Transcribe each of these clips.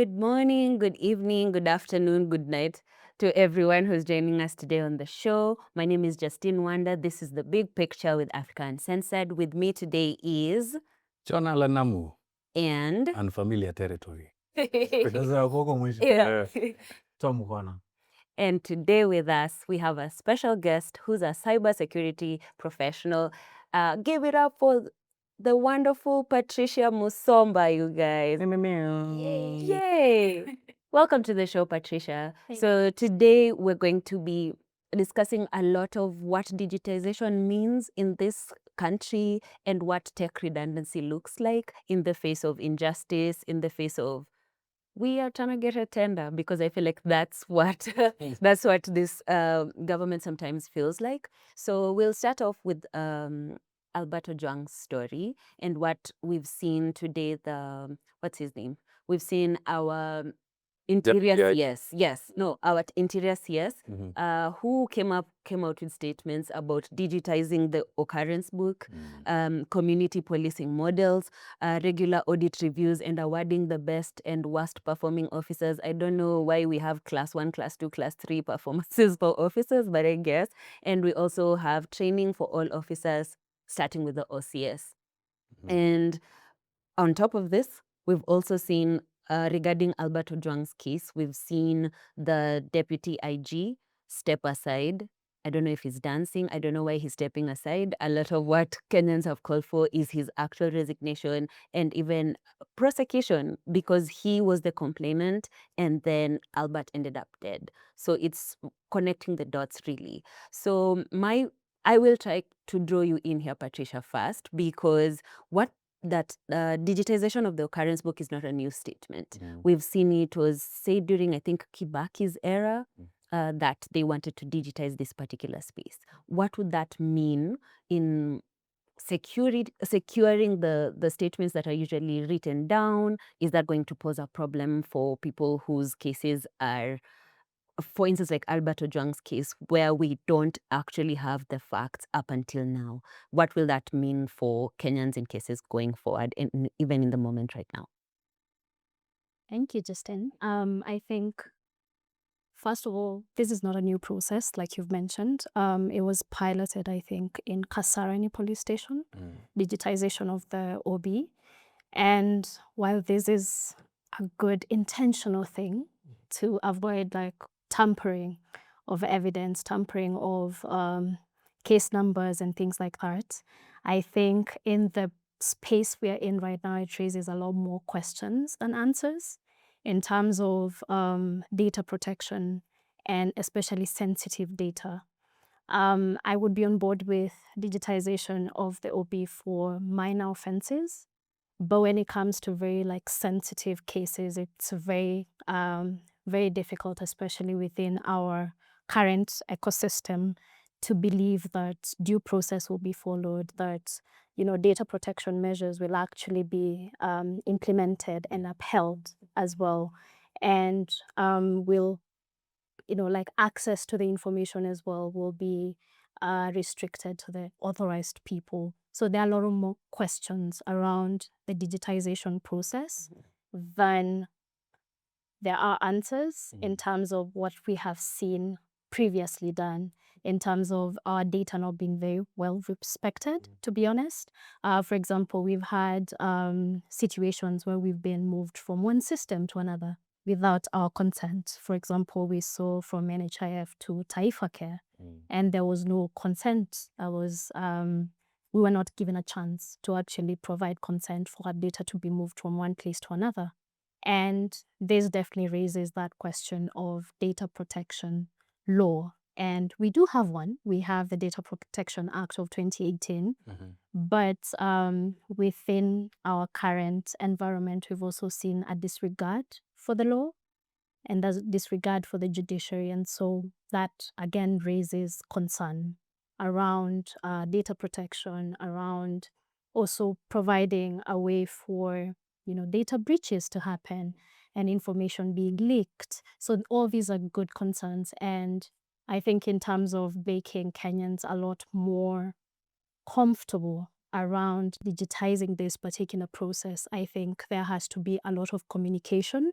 Good morning, good evening, good afternoon, good night to everyone who's joining us today on the show. My name is Justine Wanda. This is The Big Picture with Africa Uncensored. With me today is... John Alanamu. And... Unfamiliar territory. Yeah. And today with us, we have a special guest who's a cybersecurity professional. Give it up for the wonderful Patricia Musomba, you guys. Yay! Welcome to the show, Patricia. So today we're going to be discussing a lot of what digitization means in this country and what tech redundancy looks like in the face of injustice, in the face of we are trying to get a tender, because I feel like that's what that's what this government sometimes feels like. So we'll start off with Albert Ojwang's story and what we've seen today. What's his name? We've seen our interior our interior CS who came out with statements about digitizing the occurrence book, community policing models, regular audit reviews, and awarding the best and worst performing officers. I don't know why we have class 1, class 2, class 3 performances for officers, but I guess. And we also have training for all officers, starting with the OCS. And on top of this, we've also seen, regarding Albert Ojwang's case, we've seen the deputy IG step aside. I don't know if he's dancing. I don't know why he's stepping aside. A lot of what Kenyans have called for is his actual resignation and even prosecution, because he was the complainant and then Albert ended up dead. So it's connecting the dots, really. So I will try to draw you in here, Patricia, first, because what that digitization of the occurrence book is not a new statement. We've seen it was said during, I think, Kibaki's era, that they wanted to digitize this particular space. What would that mean in securing the statements that are usually written down? Is that going to pose a problem for people whose cases are, for instance, like Albert Ojwang's case, where we don't actually have the facts up until now? What will that mean for Kenyans in cases going forward, and even in the moment right now? Thank you, Justine. I think, first of all, this is not a new process, like you've mentioned. It was piloted, I think, in Kasarani police station, digitization of the OB. And while this is a good intentional thing to avoid like tampering of evidence, tampering of case numbers and things like that, I think in the space we are in right now, it raises a lot more questions than answers in terms of data protection and especially sensitive data. I would be on board with digitization of the OB for minor offenses, but when it comes to very like sensitive cases, it's very, very difficult, especially within our current ecosystem, to believe that due process will be followed, that data protection measures will actually be implemented and upheld as well, and will like access to the information as well will be restricted to the authorized people. So there are a lot of more questions around the digitization process than there are answers in terms of what we have seen previously done, in terms of our data not being very well respected, to be honest. For example, we've had situations where we've been moved from one system to another without our consent. For example, we saw from NHIF to Taifa Care, and there was no consent. We were not given a chance to actually provide consent for our data to be moved from one place to another. And this definitely raises that question of data protection law. And we do have one. We have the Data Protection Act of 2018. But within our current environment, we've also seen a disregard for the law and a disregard for the judiciary. And so that, again, raises concern around data protection, around also providing a way for data breaches to happen and information being leaked. So all these are good concerns. And I think in terms of making Kenyans a lot more comfortable around digitizing this particular process, I think there has to be a lot of communication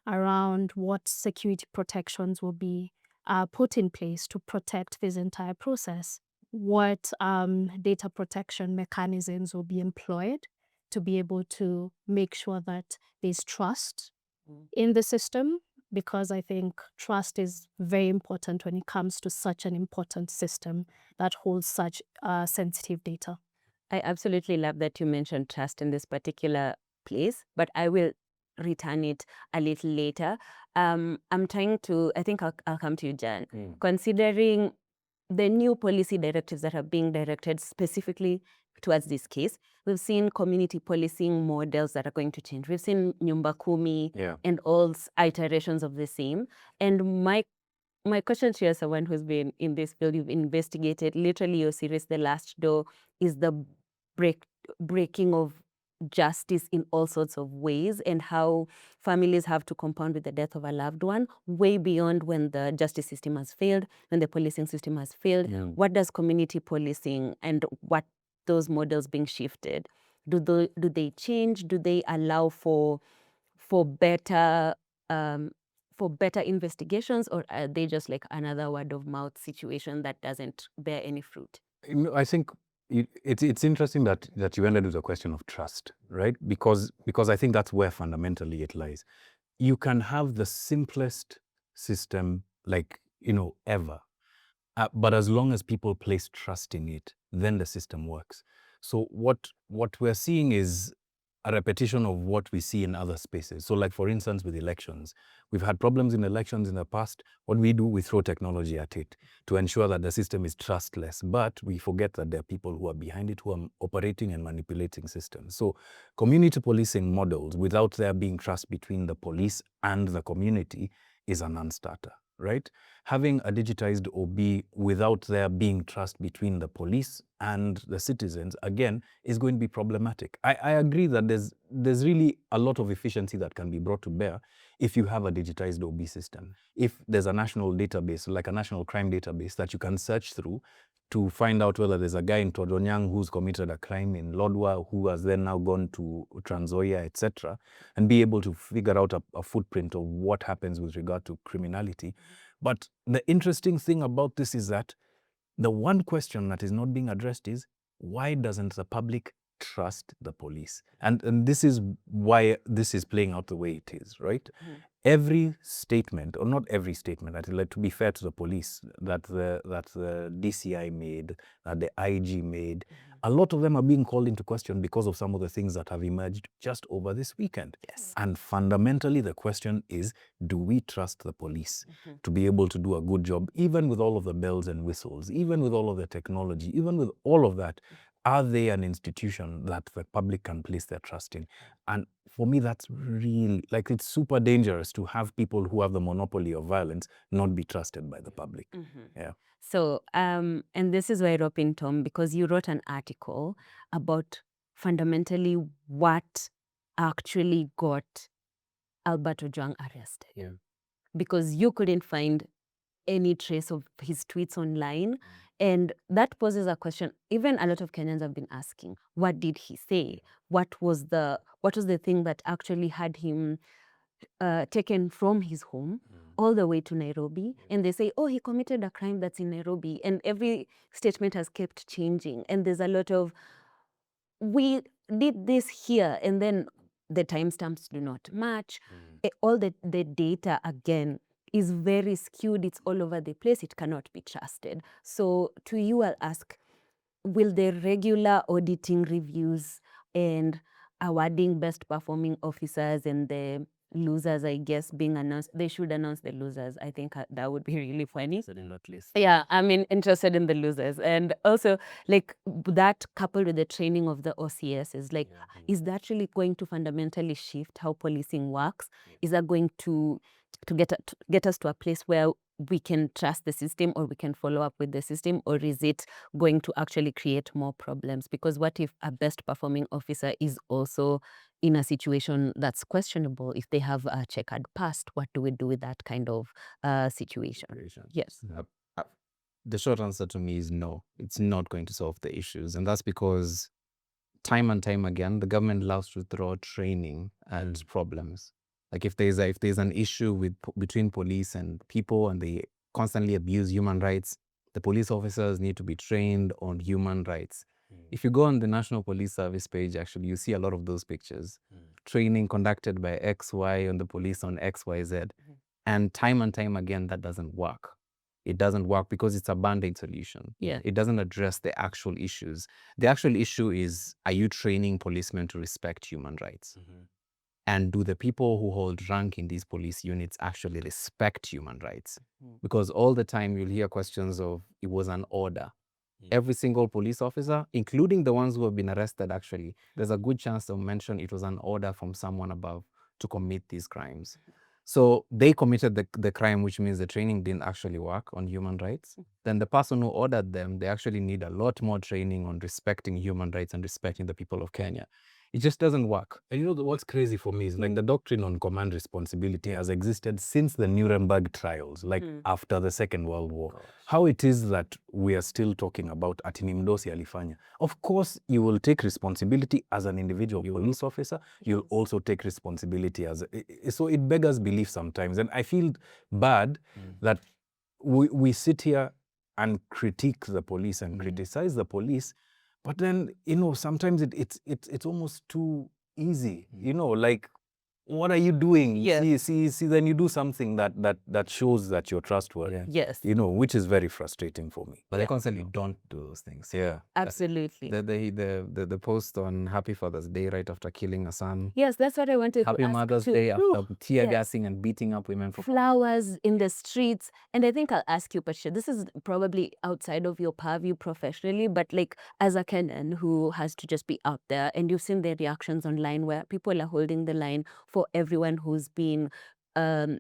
around what security protections will be put in place to protect this entire process. What data protection mechanisms will be employed to be able to make sure that there's trust in the system, because I think trust is very important when it comes to such an important system that holds such sensitive data. I absolutely love that you mentioned trust in this particular place, but I will return it a little later. I'm trying to, I think I'll come to you, Jan. Considering the new policy directives that are being directed specifically towards this case, we've seen community policing models that are going to change. We've seen Nyumba Kumi and all iterations of the same. And my question to you, as someone who's been in this field, you've investigated literally your series, The Last Door, is the breaking of justice in all sorts of ways, and how families have to compound with the death of a loved one, way beyond when the justice system has failed, when the policing system has failed. What does community policing and what those models being shifted? Do they change? Do they allow for better investigations, or are they just like another word of mouth situation that doesn't bear any fruit? I think it's interesting that you ended with a question of trust, right? Because I think that's where fundamentally it lies. You can have the simplest system, like, ever. But as long as people place trust in it, then the system works. So what we're seeing is a repetition of what we see in other spaces. So like, for instance, with elections, we've had problems in elections in the past. What we do, we throw technology at it to ensure that the system is trustless. But we forget that there are people who are behind it, who are operating and manipulating systems. So community policing models, without there being trust between the police and the community, is a non-starter, right? Having a digitized OB without there being trust between the police and the citizens, again, is going to be problematic. I agree that there's really a lot of efficiency that can be brought to bear if you have a digitized OB system. If there's a national database, like a national crime database, that you can search through to find out whether there's a guy in Ojwang who's committed a crime in Lodwar, who has then now gone to Trans Nzoia, etc., and be able to figure out a footprint of what happens with regard to criminality. But the interesting thing about this is that the one question that is not being addressed is, why doesn't the public trust the police? And this is why this is playing out the way it is, right? Every statement, or not every statement, to be fair to the police, that the DCI made, that the IG made, a lot of them are being called into question because of some of the things that have emerged just over this weekend. Yes. And fundamentally, the question is, do we trust the police to be able to do a good job, even with all of the bells and whistles, even with all of the technology, even with all of that? Are they an institution that the public can place their trust in? And for me, that's really, like, it's super dangerous to have people who have the monopoly of violence not be trusted by the public. Yeah. So, and this is why I wrote in, Tom, because you wrote an article about fundamentally what actually got Albert Ojwang arrested. Yeah. Because you couldn't find any trace of his tweets online. And that poses a question. Even a lot of Kenyans have been asking, what did he say? What was the thing that actually had him taken from his home all the way to Nairobi? And they say, oh, he committed a crime that's in Nairobi. And every statement has kept changing. And there's a lot of, we did this here, and then the timestamps do not match. All the data, again, is very skewed. It's all over the place. It cannot be trusted. So to you, I'll ask, will the regular auditing reviews and awarding best performing officers and the losers, I guess, being announced, they should announce the losers. I think that would be really funny. Yeah, I'm interested in the losers. And also, like, that coupled with the training of the OCS is like, is that really going to fundamentally shift how policing works? Is that going to get us to a place where we can trust the system, or we can follow up with the system, or is it going to actually create more problems? Because what if a best performing officer is also in a situation that's questionable? If they have a checkered past, what do we do with that kind of situation? Yes. The short answer to me is no. It's not going to solve the issues. And that's because time and time again, the government loves to throw training at problems. Like if there's an issue between police and people and they constantly abuse human rights, the police officers need to be trained on human rights. If you go on the National Police Service page, actually, you see a lot of those pictures. Training conducted by XY on the police on XYZ. And time again, that doesn't work. It doesn't work because it's a band-aid solution. Yeah. It doesn't address the actual issues. The actual issue is, are you training policemen to respect human rights? And do the people who hold rank in these police units actually respect human rights? Because all the time you'll hear questions of, it was an order. Every single police officer, including the ones who have been arrested actually, there's a good chance they'll mention it was an order from someone above to commit these crimes. So they committed the crime, which means the training didn't actually work on human rights. Then the person who ordered them, they actually need a lot more training on respecting human rights and respecting the people of Kenya. It just doesn't work. And you know what's crazy for me is like the doctrine on command responsibility has existed since the Nuremberg trials, like after the Second World War. How it is that we are still talking about ati ni mdosi alifanya. Of course, you will take responsibility as an individual police officer. You'll also take responsibility as so it beggars belief sometimes. And I feel bad that we sit here and critique the police and criticize the police. But then, you know, sometimes it's almost too easy. You know, like, what are you doing? Yeah. See, then you do something that shows that you're trustworthy. Yes. You know, which is very frustrating for me. But they constantly don't do those things. Yeah. Absolutely. The post on Happy Father's Day right after killing a son. Yes, that's what I wanted Happy to ask Mother's too. Day after tear Yes. gassing and beating up women for Flowers in the streets. And I think I'll ask you, Patricia, this is probably outside of your purview professionally, but like as a Kenyan who has to just be out there, and you've seen the reactions online where people are holding the line for everyone who's been a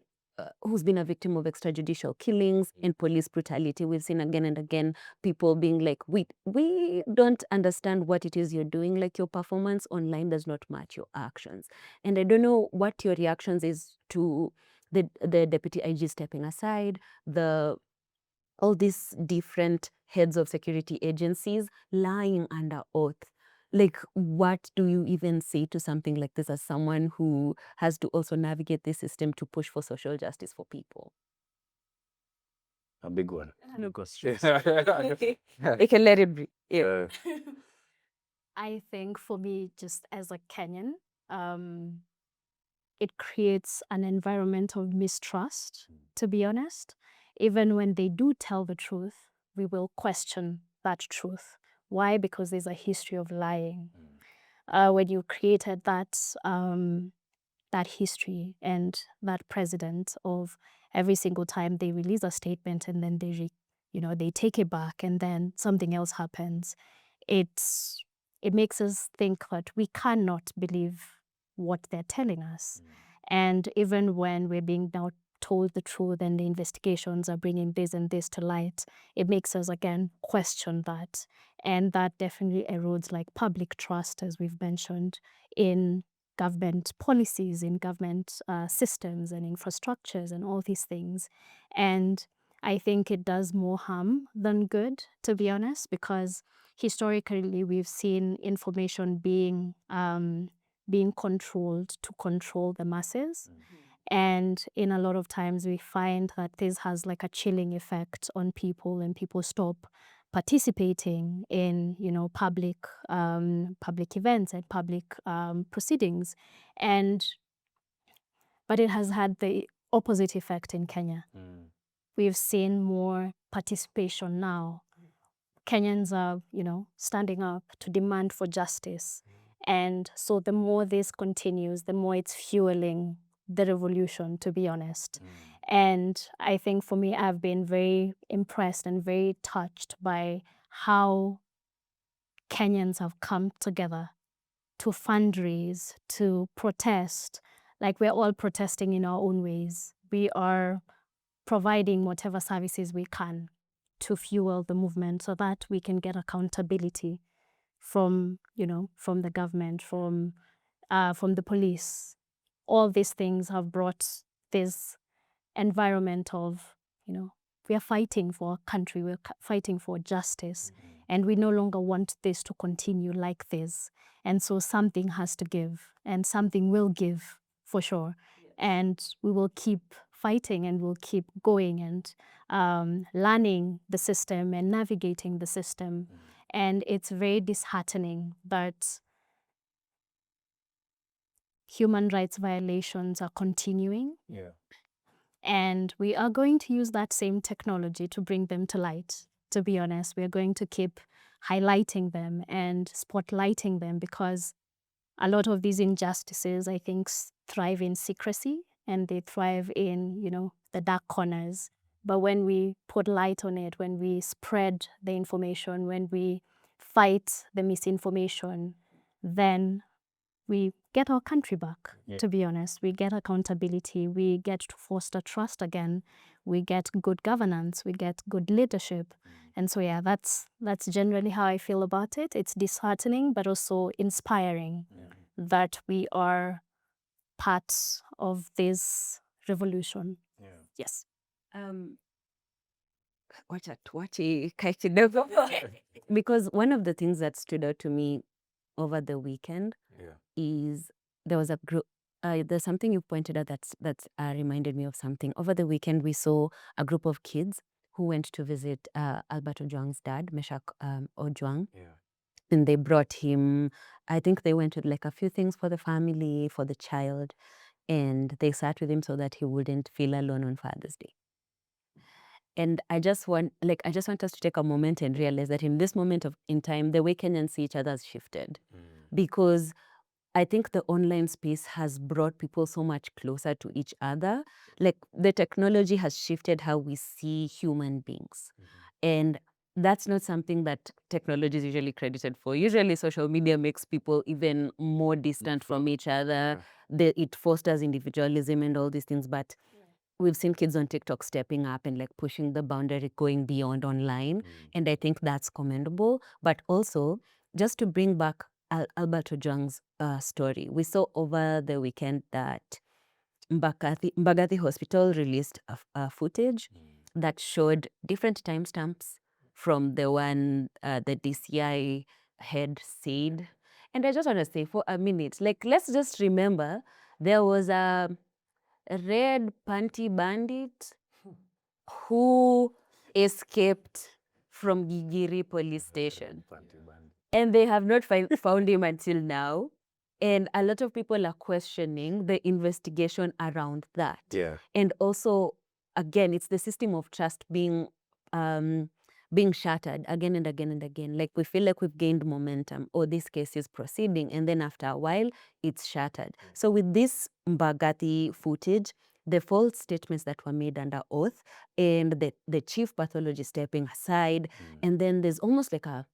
victim of extrajudicial killings and police brutality. We've seen again and again people being like, we don't understand what it is you're doing. Like, your performance online does not match your actions. And I don't know what your reactions is to the deputy IG stepping aside, all these different heads of security agencies lying under oath. Like, what do you even say to something like this as someone who has to also navigate this system to push for social justice for people? A big one. No questions. I can let it be. Yeah. I think for me, just as a Kenyan, it creates an environment of mistrust, to be honest. Even when they do tell the truth, we will question that truth. Why? Because there's a history of lying. When you created that history and that precedent of every single time they release a statement and then they take it back and then something else happens, it makes us think that we cannot believe what they're telling us. And even when we're being now told the truth and the investigations are bringing this and this to light, it makes us again question that. And that definitely erodes like public trust, as we've mentioned, in government policies, in government systems and infrastructures and all these things. And I think it does more harm than good, to be honest, because historically we've seen information being controlled to control the masses. And in a lot of times we find that this has like a chilling effect on people, and people stop participating in, public events and public proceedings. But it has had the opposite effect in Kenya. We've seen more participation now. Kenyans are, standing up to demand for justice. And so the more this continues, the more it's fueling the revolution, to be honest. And I think for me, I've been very impressed and very touched by how Kenyans have come together to fundraise, to protest. Like, we're all protesting in our own ways. We are providing whatever services we can to fuel the movement so that we can get accountability from the government, from the police. All these things have brought this environment of, we are fighting for our country, we're fighting for justice, and we no longer want this to continue like this. And so something has to give, and something will give for sure. And we will keep fighting and we'll keep going and learning the system and navigating the system. And it's very disheartening that human rights violations are continuing. Yeah. And we are going to use that same technology to bring them to light. To be honest, we are going to keep highlighting them and spotlighting them, because a lot of these injustices, I think, thrive in secrecy and they thrive in, the dark corners. But when we put light on it, when we spread the information, when we fight the misinformation, then we get our country back, to be honest. We get accountability. We get to foster trust again. We get good governance. We get good leadership. And so, yeah, that's generally how I feel about it. It's disheartening, but also inspiring that we are part of this revolution. Yes. Because one of the things that stood out to me over the weekend is there was a group. There's something you pointed out that's reminded me of something. Over the weekend, we saw a group of kids who went to visit Albert Ojwang's dad, Meshach Ojwang. And they brought him, I think they went with like a few things for the family, for the child. And they sat with him so that he wouldn't feel alone on Father's Day. And I just want us to take a moment and realize that in this moment in time, the way Kenyans see each other has shifted. Because I think the online space has brought people so much closer to each other. Like, the technology has shifted how we see human beings. And that's not something that technology is usually credited for. Usually social media makes people even more distant from each other. It fosters individualism and all these things. But we've seen kids on TikTok stepping up and like pushing the boundary, going beyond online. And I think that's commendable. But also, just to bring back Albert Ojwang's story, we saw over the weekend that Mbagathi Hospital released a footage that showed different timestamps from the one the DCI head said. And I just want to say for a minute, like, let's just remember there was a red panty bandit who escaped from Gigiri police station. And they have not found him until now. And a lot of people are questioning the investigation around that. And also, again, it's the system of trust being shattered again and again and again. Like, we feel like we've gained momentum, or this case is proceeding, and then after a while, it's shattered. So with this Mbagathi footage, the false statements that were made under oath, and the chief pathologist stepping aside, and then there's almost like a,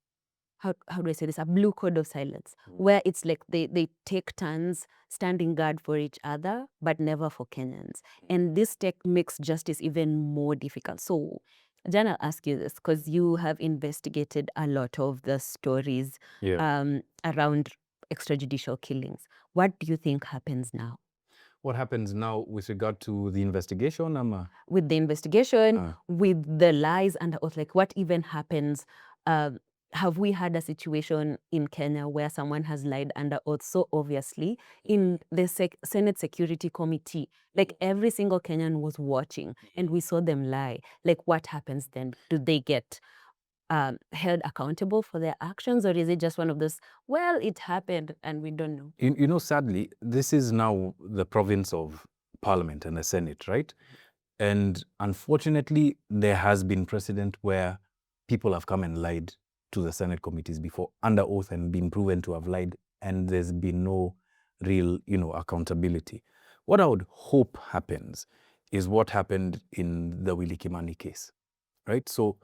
how do I say this, a blue code of silence, where it's like they take turns standing guard for each other, but never for Kenyans. And this makes justice even more difficult. So, Jan, I'll ask you this, because you have investigated a lot of the stories around extrajudicial killings. What do you think happens now? What happens now with regard to the investigation? With the investigation, with the lies and oath, like, what even happens? Have we had a situation in Kenya where someone has lied under oath so obviously in the Senate Security Committee? Like, every single Kenyan was watching and we saw them lie. Like, what happens then? Do they get held accountable for their actions, or is it just one of those, well, it happened and we don't know? You know, sadly, this is now the province of Parliament and the Senate, right? And unfortunately, there has been precedent where people have come and lied to the Senate committees before under oath and been proven to have lied, and there's been no real, accountability. What I would hope happens is what happened in the Willy Kimani case, right? So,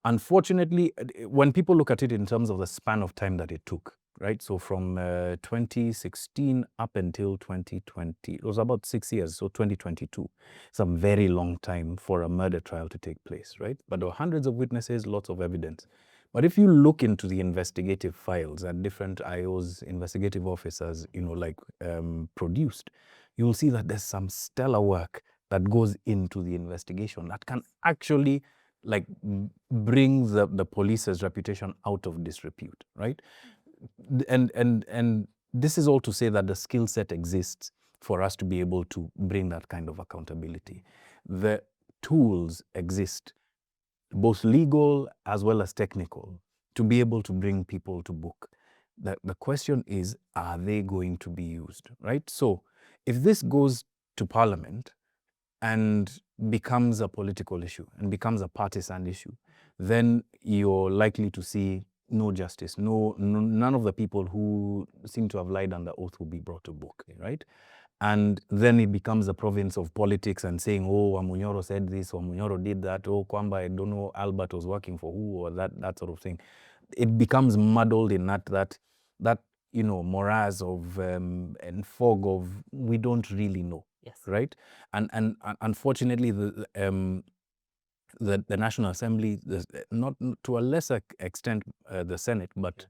unfortunately, when people look at it in terms of the span of time that it took, right? So from 2016 up until 2020, it was about 6 years, so 2022. It's a very long time for a murder trial to take place, right? But there were hundreds of witnesses, lots of evidence. But if you look into the investigative files that different IOs, investigative officers, produced, you'll see that there's some stellar work that goes into the investigation that can actually bring the police's reputation out of disrepute, right? And this is all to say that the skill set exists for us to be able to bring that kind of accountability. The tools exist, both legal as well as technical, to be able to bring people to book. The question is, are they going to be used, right? So if this goes to Parliament and becomes a political issue and becomes a partisan issue, then you're likely to see no justice. None of the people who seem to have lied under oath will be brought to book, right? And then it becomes a province of politics and saying, oh, Wamunyoro said this, Wamunyoro did that, oh, Kwamba, I don't know, Albert was working for who, or that sort of thing. It becomes muddled in that morass of and fog of we don't really know. Yes. Right? And unfortunately, the National Assembly, not to a lesser extent the Senate, but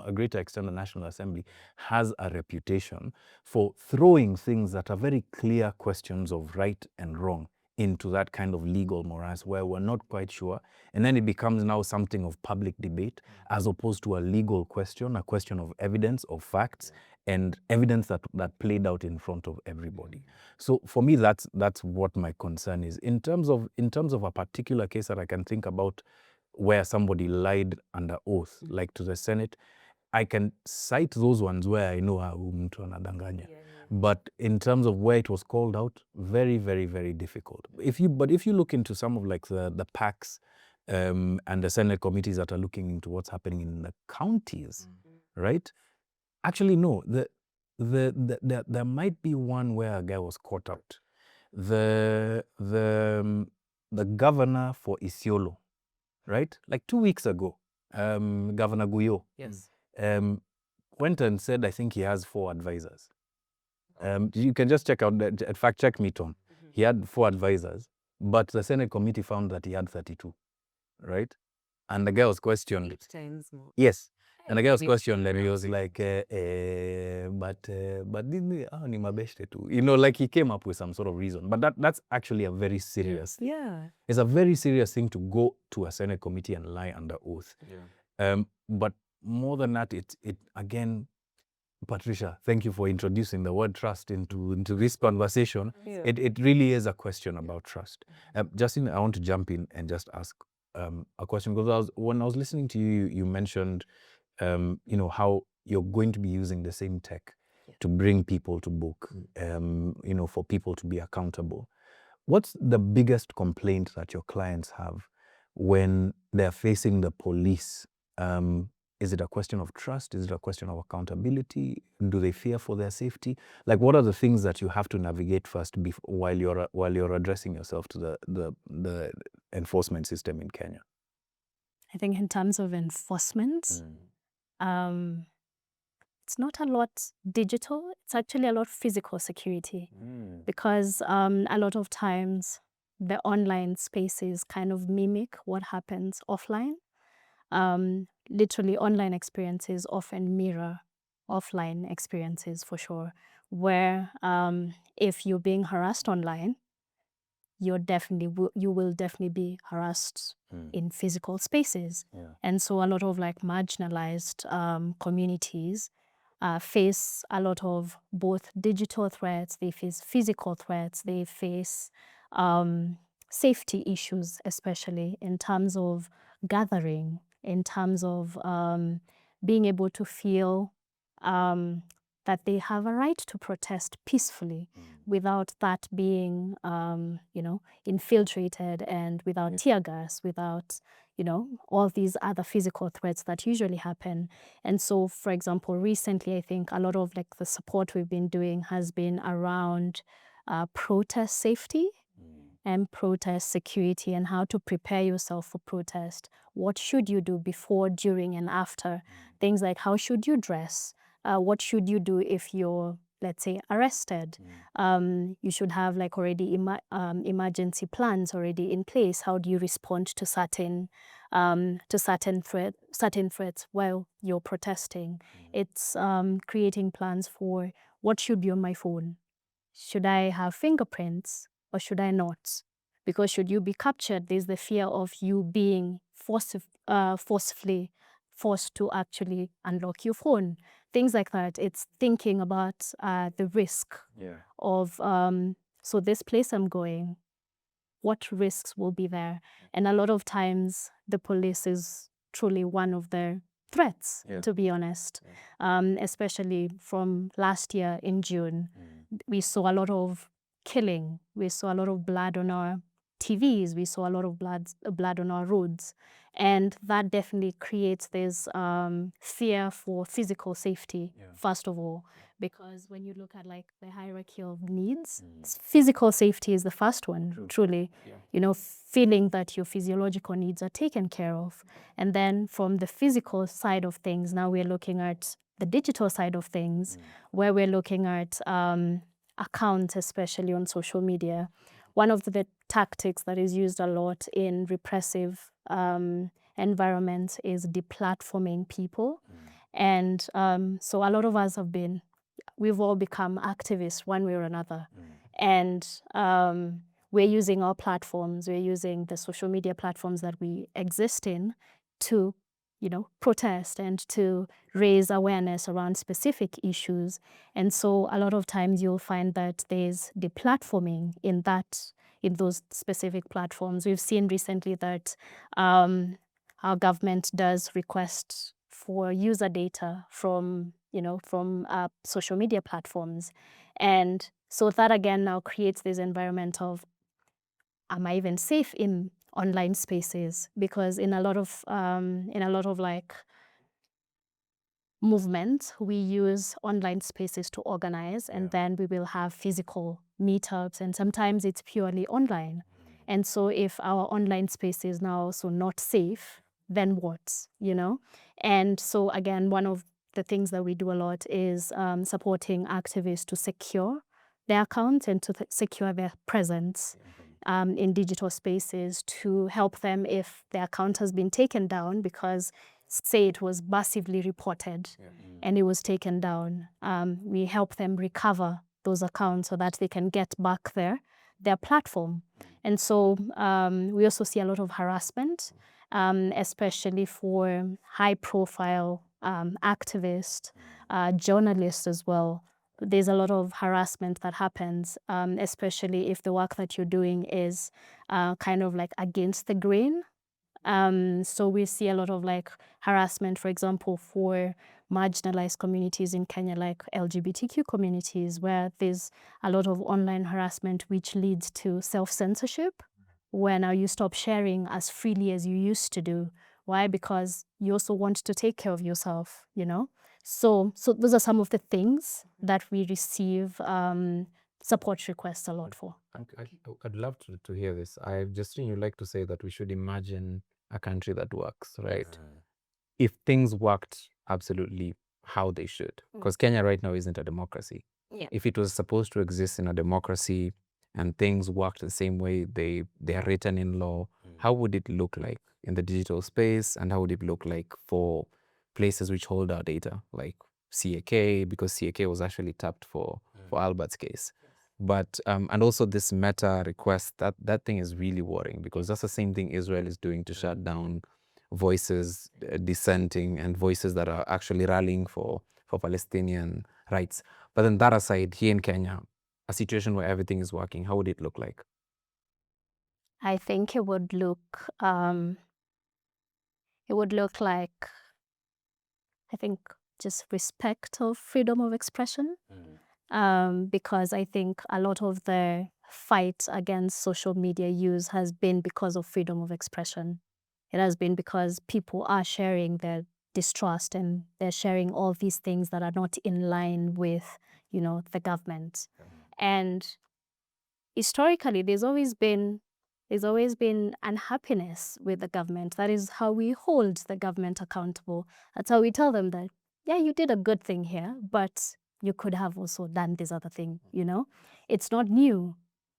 a greater extent the National Assembly, has a reputation for throwing things that are very clear questions of right and wrong into that kind of legal morass where we're not quite sure. And then it becomes now something of public debate as opposed to a legal question, a question of evidence, of facts, and evidence that played out in front of everybody. So for me, that's what my concern is. In terms of a particular case that I can think about where somebody lied under oath, like to the Senate, I can cite those ones where I know mtu anadanganya. But in terms of where it was called out, very, very, very difficult. But if you look into some of like the PACs and the Senate committees that are looking into what's happening in the counties, right? Actually, no. There might be one where a guy was caught out. The governor for Isiolo, right? Like 2 weeks ago, Governor Guyo, Yes. went and said, I think he has 4 advisors. You can just check out, fact check me, Tom. He had 4 advisors, but the Senate committee found that he had 32, right? And the guy was questioned. 8 times more. Yes. And the guy was questioned and he was like, but ni mabeshte tu. Like he came up with some sort of reason. But that's actually a very serious thing. Yeah. It's a very serious thing to go to a Senate committee and lie under oath. Yeah. But more than that, it again, Patricia, thank you for introducing the word trust into this conversation. Yeah. It really is a question about trust. Justin, I want to jump in and just ask a question, because when I was listening to you, you mentioned how you're going to be using the same tech to bring people to book, for people to be accountable. What's the biggest complaint that your clients have when they're facing the police? Is it a question of trust? Is it a question of accountability? Do they fear for their safety? Like, what are the things that you have to navigate first while you're addressing yourself to the enforcement system in Kenya? I think in terms of enforcement, it's not a lot digital. It's actually a lot physical security, because a lot of times the online spaces kind of mimic what happens offline. Literally, online experiences often mirror offline experiences, for sure, where if you're being harassed online, you will definitely be harassed in physical spaces. Yeah. And so a lot of like marginalized communities face a lot of both digital threats, they face physical threats, they face safety issues, especially in terms of gathering, in terms of being able to feel that they have a right to protest peacefully without that being, infiltrated, and without tear gas, without, all these other physical threats that usually happen. And so, for example, recently, I think a lot of like the support we've been doing has been around protest safety and protest security, and how to prepare yourself for protest. What should you do before, during, and after? Things like, how should you dress? What should you do if you're, let's say, arrested? You should have like already emergency plans already in place. How do you respond to certain threats while you're protesting? It's creating plans for what should be on my phone. Should I have fingerprints or should I not? Because should you be captured, there's the fear of you being forcefully forced to actually unlock your phone. things like that. It's thinking about the risk of, so this place I'm going, what risks will be there? And a lot of times the police is truly one of the threats, to be honest. Especially from last year in June, we saw a lot of killing. We saw a lot of blood on our TVs. We saw a lot of blood on our roads. And that definitely creates this fear for physical safety, first of all. Because when you look at like the hierarchy of needs, physical safety is the first one, truly. You know, feeling that your physiological needs are taken care of. And then from the physical side of things, now we're looking at the digital side of things, where we're looking at accounts, especially on social media. One of the tactics that is used a lot in repressive environments is deplatforming people. And so a lot of us we've all become activists one way or another. And we're using our platforms, we're using the social media platforms that we exist in to, you know, protest and to raise awareness around specific issues. And so a lot of times you'll find that there's deplatforming in those specific platforms. We've seen recently that our government does request for user data from social media platforms. And so that again now creates this environment of, am I even safe in online spaces? Because in a lot of like movements, we use online spaces to organize, and then we will have physical meetups, and sometimes it's purely online. And so if our online space is now also not safe, then what, you know? And so again, one of the things that we do a lot is supporting activists to secure their accounts and to secure their presence in digital spaces, to help them if their account has been taken down because, say, it was massively reported and it was taken down. We help them recover those accounts so that they can get back their platform. And so we also see a lot of harassment, especially for high-profile activists, journalists as well. There's a lot of harassment that happens, especially if the work that you're doing is kind of like against the grain. So we see a lot of like harassment, for example, for marginalized communities in Kenya, like LGBTQ communities, where there's a lot of online harassment, which leads to self-censorship, where now you stop sharing as freely as you used to do. Why? Because you also want to take care of yourself, you know? So those are some of the things that we receive support requests a lot for. I'd love to hear this. Justine, you like to say that we should imagine a country that works, right? If things worked absolutely how they should, because Kenya right now isn't a democracy. If it was supposed to exist in a democracy and things worked the same way they are written in law, how would it look like in the digital space, and how would it look like for places which hold our data, like CAK, because CAK was actually tapped for Albert's case. But and also this Meta request, that thing is really worrying, because that's the same thing Israel is doing to shut down voices dissenting and voices that are actually rallying for Palestinian rights. But then that aside, here in Kenya, a situation where everything is working, how would it look like? I think it would look like, I think, just respect of freedom of expression. Because I think a lot of the fight against social media use has been because of freedom of expression. It has been because people are sharing their distrust and they're sharing all these things that are not in line with, you know, the government. And historically, there's always been unhappiness with the government. That is how we hold the government accountable. That's how we tell them that, yeah, you did a good thing here, but you could have also done this other thing, you know? It's not new,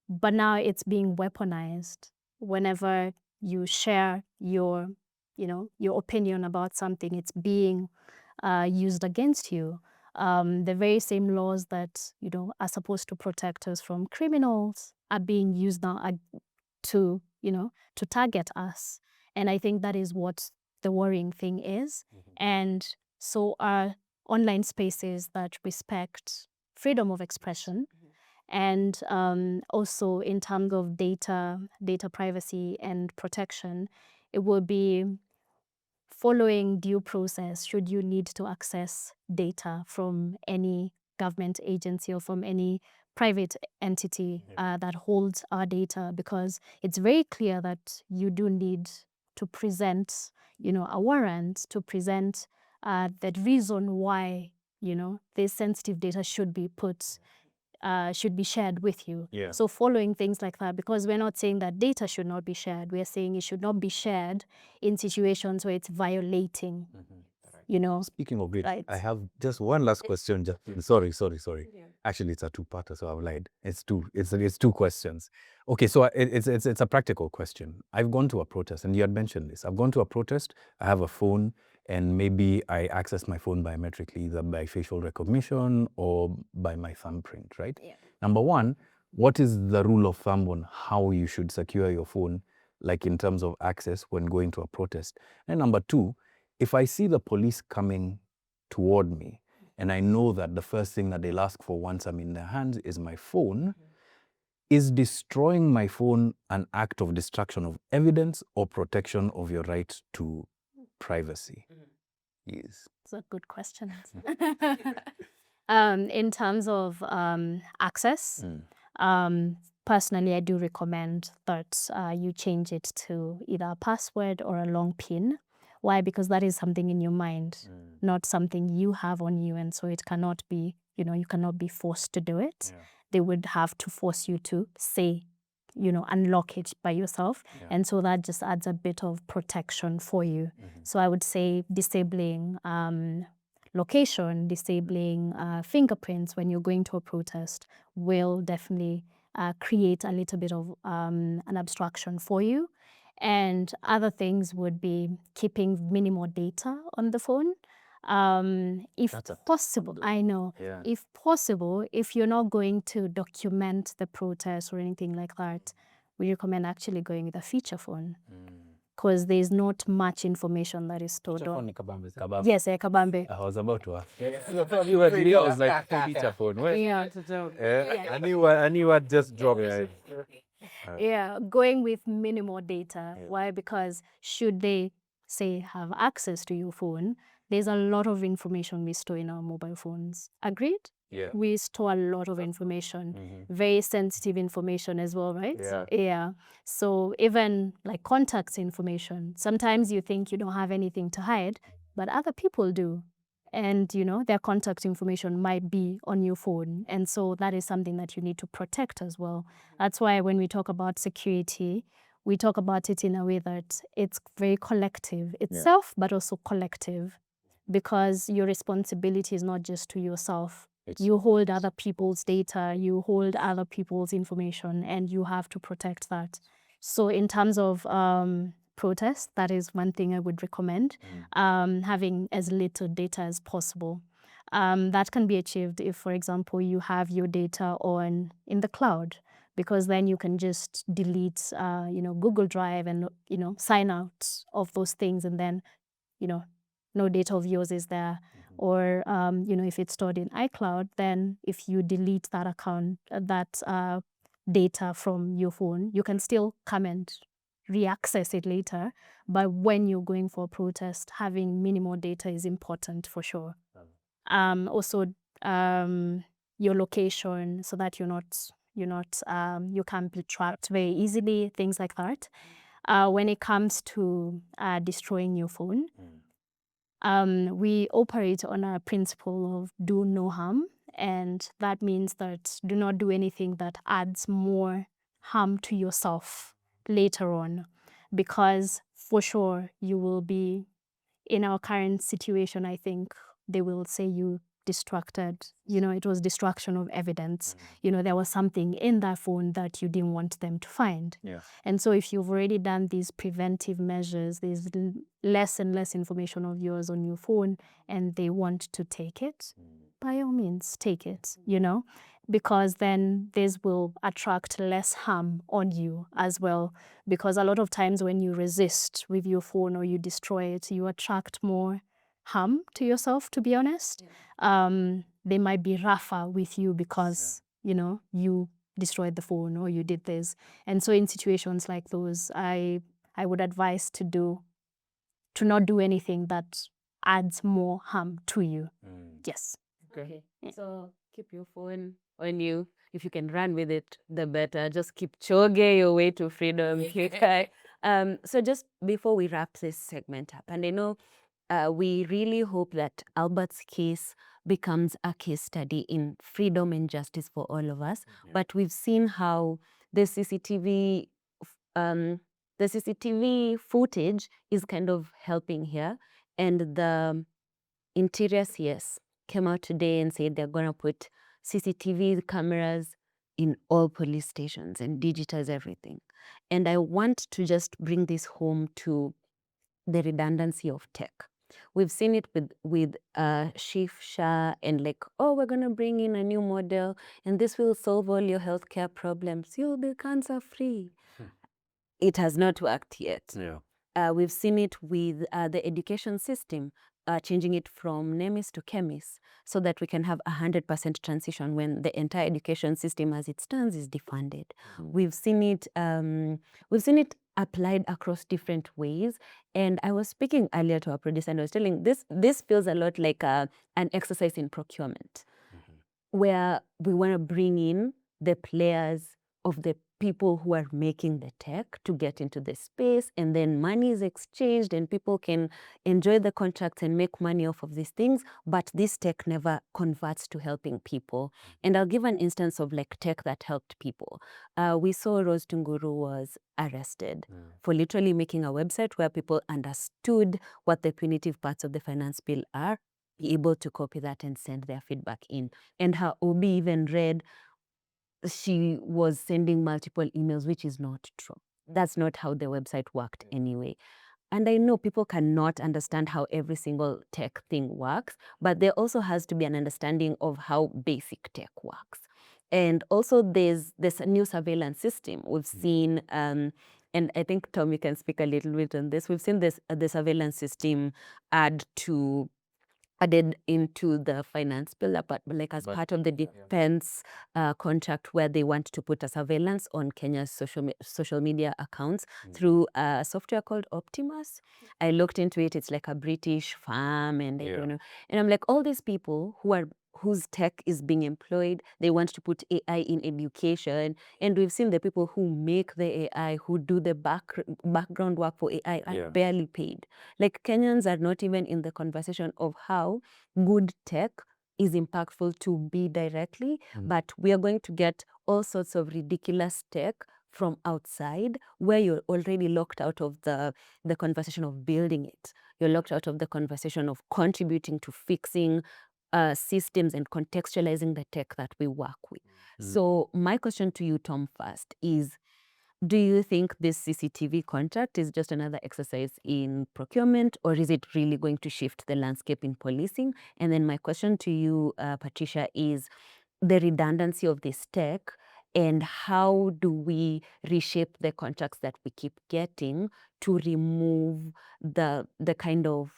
but now it's being weaponized. Whenever you share your opinion about something, it's being used against you. The very same laws that, you know, are supposed to protect us from criminals are being used now to target us. And I think that is what the worrying thing is. And so our online spaces that respect freedom of expression. And also in terms of data privacy and protection, it will be following due process should you need to access data from any government agency or from any private entity that holds our data, because it's very clear that you do need to present, a warrant to present that reason why, this sensitive data should be shared with you. Yeah. So following things like that, because we're not saying that data should not be shared. We're saying it should not be shared in situations where it's violating, Speaking of which, Right. I have just one last question. Sorry. Actually, it's a two-parter, so I've lied. It's two. It's two questions. Okay, so it's a practical question. I've gone to a protest, and you had mentioned this. I've gone to a protest. I have a phone, and maybe I access my phone biometrically, either by facial recognition or by my thumbprint, right? Yeah. Number one, what is the rule of thumb on how you should secure your phone, like in terms of access when going to a protest? And number two, if I see the police coming toward me and I know that the first thing that they'll ask for once I'm in their hands is my phone, is destroying my phone an act of destruction of evidence or protection of your right to privacy? Yes. It's a good question. In terms of access, personally, I do recommend that you change it to either a password or a long PIN. Why? Because that is something in your mind, not something you have on you. And so it cannot be, you cannot be forced to do it. Yeah. They would have to force you to say, unlock it by yourself. Yeah. And so that just adds a bit of protection for you. So I would say disabling location, disabling fingerprints when you're going to a protest will definitely create a little bit of an abstraction for you. And other things would be keeping minimal data on the phone. If That's a possible, I know. Yeah. If possible, if you're not going to document the protest or anything like that, we recommend actually going with a feature phone, because there's not much information that is stored on. Kabambe. Yes, kabambe. I was about to ask. I was like, feature phone. Where? Yeah. I knew what just dropped. Yeah, going with minimal data. Why? Because should they say have access to your phone, there's a lot of information we store in our mobile phones. Agreed? Yeah. We store a lot of information, very sensitive information as well, right? Yeah. So even like contacts information, sometimes you think you don't have anything to hide, but other people do. And, their contact information might be on your phone. And so that is something that you need to protect as well. That's why when we talk about security, we talk about it in a way that it's very collective itself, but also collective, because your responsibility is not just to yourself. You hold other people's data, you hold other people's information, and you have to protect that. So in terms of protest, that is one thing I would recommend, having as little data as possible. That can be achieved if, for example, you have your data in the cloud, because then you can just delete, Google Drive and, sign out of those things, and then, no data of yours is there. Or, if it's stored in iCloud, then if you delete that account, that data from your phone, you can still come and re-access it later. But when you're going for a protest, having minimal data is important for sure. Also, your location, so that you can't be tracked very easily, things like that. When it comes to destroying your phone, we operate on a principle of do no harm, and that means that do not do anything that adds more harm to yourself later on, because for sure you will be, in our current situation, I think they will say you distracted, it was destruction of evidence. There was something in that phone that you didn't want them to find. Yeah. And so if you've already done these preventive measures, there's less and less information of yours on your phone, and they want to take it, by all means, take it, because then this will attract less harm on you as well. Because a lot of times when you resist with your phone or you destroy it, you attract more harm to yourself, to be honest. They might be rougher with you because, you destroyed the phone or you did this. And so in situations like those, I would advise to not do anything that adds more harm to you. Yes. Okay. So keep your phone on you. If you can run with it, the better. Just keep choge your way to freedom. Okay. So just before we wrap this segment up, and I know we really hope that Albert's case becomes a case study in freedom and justice for all of us. But we've seen how the CCTV footage is kind of helping here, and the Interior CS came out today and said they're going to put CCTV cameras in all police stations and digitize everything. And I want to just bring this home to the redundancy of tech. We've seen it with Shift Shah and like, oh, we're going to bring in a new model and this will solve all your healthcare problems. You'll be cancer free. It has not worked yet. We've seen it with the education system, changing it from NEMIS to CHEMIS so that we can have 100% transition when the entire education system as it stands is defunded. We've seen it applied across different ways. And I was speaking earlier to our producer and I was telling this feels a lot like an exercise in procurement, where we want to bring in the players of the people who are making the tech to get into the space, and then money is exchanged and people can enjoy the contracts and make money off of these things, but this tech never converts to helping people. And I'll give an instance of like tech that helped people. We saw Rose Tunguru was arrested for literally making a website where people understood what the punitive parts of the finance bill are, be able to copy that and send their feedback in. And her OB even read she was sending multiple emails, which is not true. That's not how the website worked anyway. And I know people cannot understand how every single tech thing works, but there also has to be an understanding of how basic tech works. And also there's a new surveillance system. We've seen, and I think Tom, you can speak a little bit on this. We've seen the surveillance system added into the finance bill, but like as part of the defense contract, where they want to put a surveillance on Kenya's social media accounts through a software called Optimus. I looked into it. It's like a British firm, and I don't know. And I'm like, all these people whose tech is being employed, they want to put AI in education, and we've seen the people who make the AI, who do the background work for AI, are barely paid. Like Kenyans are not even in the conversation of how good tech is impactful to be directly, but we are going to get all sorts of ridiculous tech from outside where you're already locked out of the conversation of building it. You're locked out of the conversation of contributing to fixing systems and contextualizing the tech that we work with. So my question to you, Tom, first is, do you think this CCTV contract is just another exercise in procurement, or is it really going to shift the landscape in policing? And then my question to you, Patricia, is the redundancy of this tech, and how do we reshape the contracts that we keep getting to remove the kind of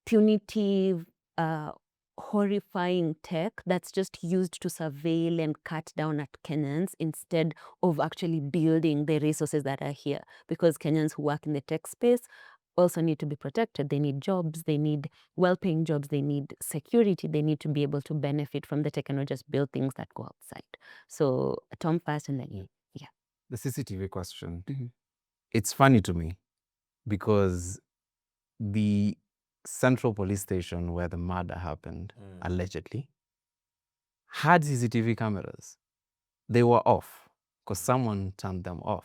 punitive, horrifying tech that's just used to surveil and cut down at Kenyans instead of actually building the resources that are here? Because Kenyans who work in the tech space also need to be protected. They need jobs, they need well-paying jobs, they need security, they need to be able to benefit from the tech and not just build things that go outside. So Tom first and then you. Yeah. The CCTV question. It's funny to me because the central police station where the murder happened, allegedly, had CCTV cameras. They were off because someone turned them off.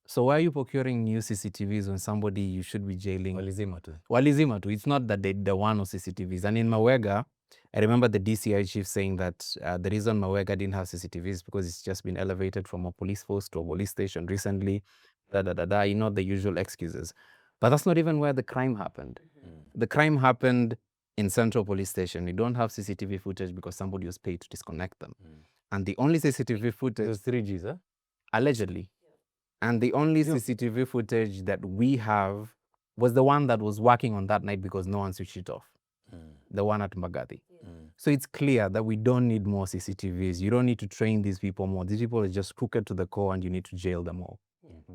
So why are you procuring new CCTVs when somebody you should be jailing? Walizima tu. It's not that they want no CCTVs. And in Mawega, I remember the DCI chief saying that the reason Mawega didn't have CCTVs is because it's just been elevated from a police force to a police station recently. You know, the usual excuses. But that's not even where the crime happened. The crime happened in Central Police Station. You don't have CCTV footage because somebody was paid to disconnect them. And the only CCTV footage... It was 3Gs, huh? Allegedly. And the only CCTV footage that we have was the one that was working on that night because no one switched it off. The one at Mbagathi. So it's clear that we don't need more CCTVs. You don't need to train these people more. These people are just crooked to the core and you need to jail them all.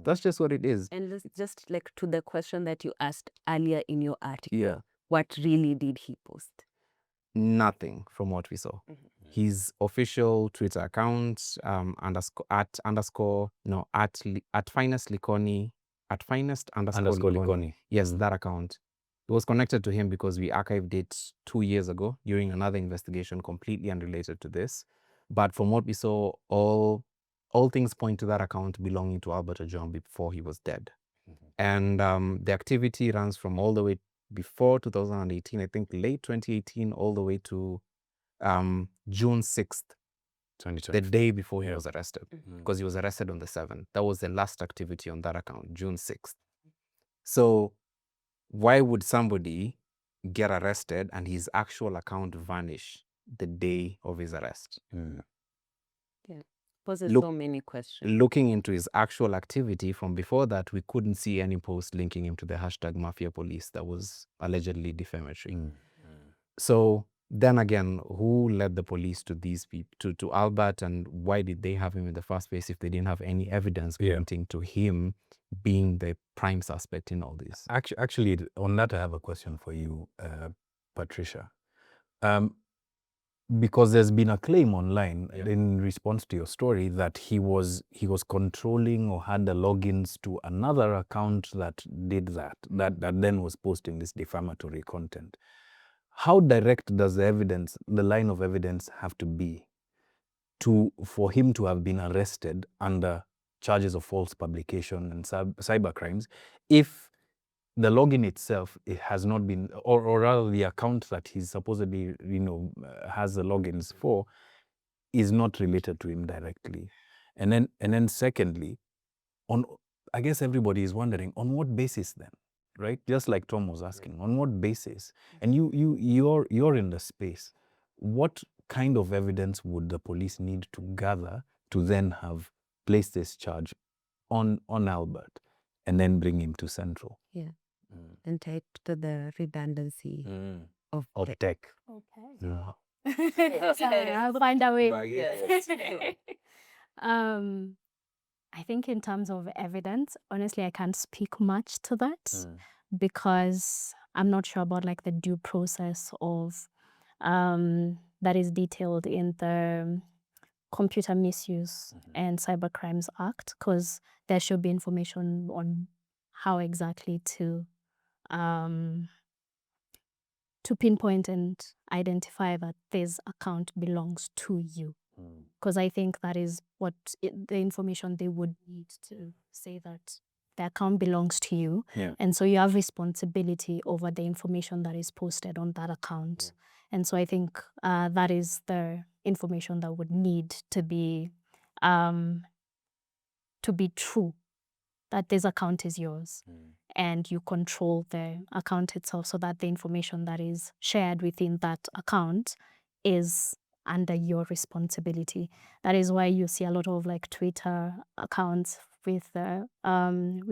That's just what it is. And just like to the question that you asked earlier in your article, what really did he post? Nothing from what we saw. His official Twitter account, at finest Likoni, at finest underscore Likoni. Yes, that account. It was connected to him because we archived it 2 years ago during another investigation completely unrelated to this. But from what we saw, all things point to that account belonging to Albert Ojwang before he was dead. And the activity runs from all the way before 2018, I think late 2018, all the way to June 6th, 2020, the day before he was arrested, because he was arrested on the 7th. That was the last activity on that account, June 6th. So why would somebody get arrested and his actual account vanish the day of his arrest? Poses so many questions. Looking into his actual activity from before that, we couldn't see any post linking him to the hashtag Mafia Police that was allegedly defamatory. So then again, who led the police to these people, to Albert, and why did they have him in the first place if they didn't have any evidence pointing to him being the prime suspect in all this? Actually, on that, I have a question for you, Patricia. Because there's been a claim online in response to your story that he was controlling or had the logins to another account that did that then was posting this defamatory content. How direct does the line of evidence have to be for him to have been arrested under charges of false publication and cyber crimes if the login itself, it has not been, or rather the account that he's supposedly, has the logins for, is not related to him directly? And then secondly, I guess everybody is wondering, on what basis then, right? Just like Tom was asking, on what basis? And you're in the space. What kind of evidence would the police need to gather to then have placed this charge on Albert and then bring him to Central? And tied to the redundancy of tech. Okay. Sorry, I'll find a way. I think in terms of evidence, honestly, I can't speak much to that because I'm not sure about like the due process of that is detailed in the Computer Misuse and Cybercrimes Act, because there should be information on how exactly to pinpoint and identify that this account belongs to you. Because I think that is what the information they would need to say that the account belongs to you. And so you have responsibility over the information that is posted on that account. And so I think that is the information that would need to be true, that this account is yours. And you control the account itself so that the information that is shared within that account is under your responsibility. That is why you see a lot of like Twitter accounts with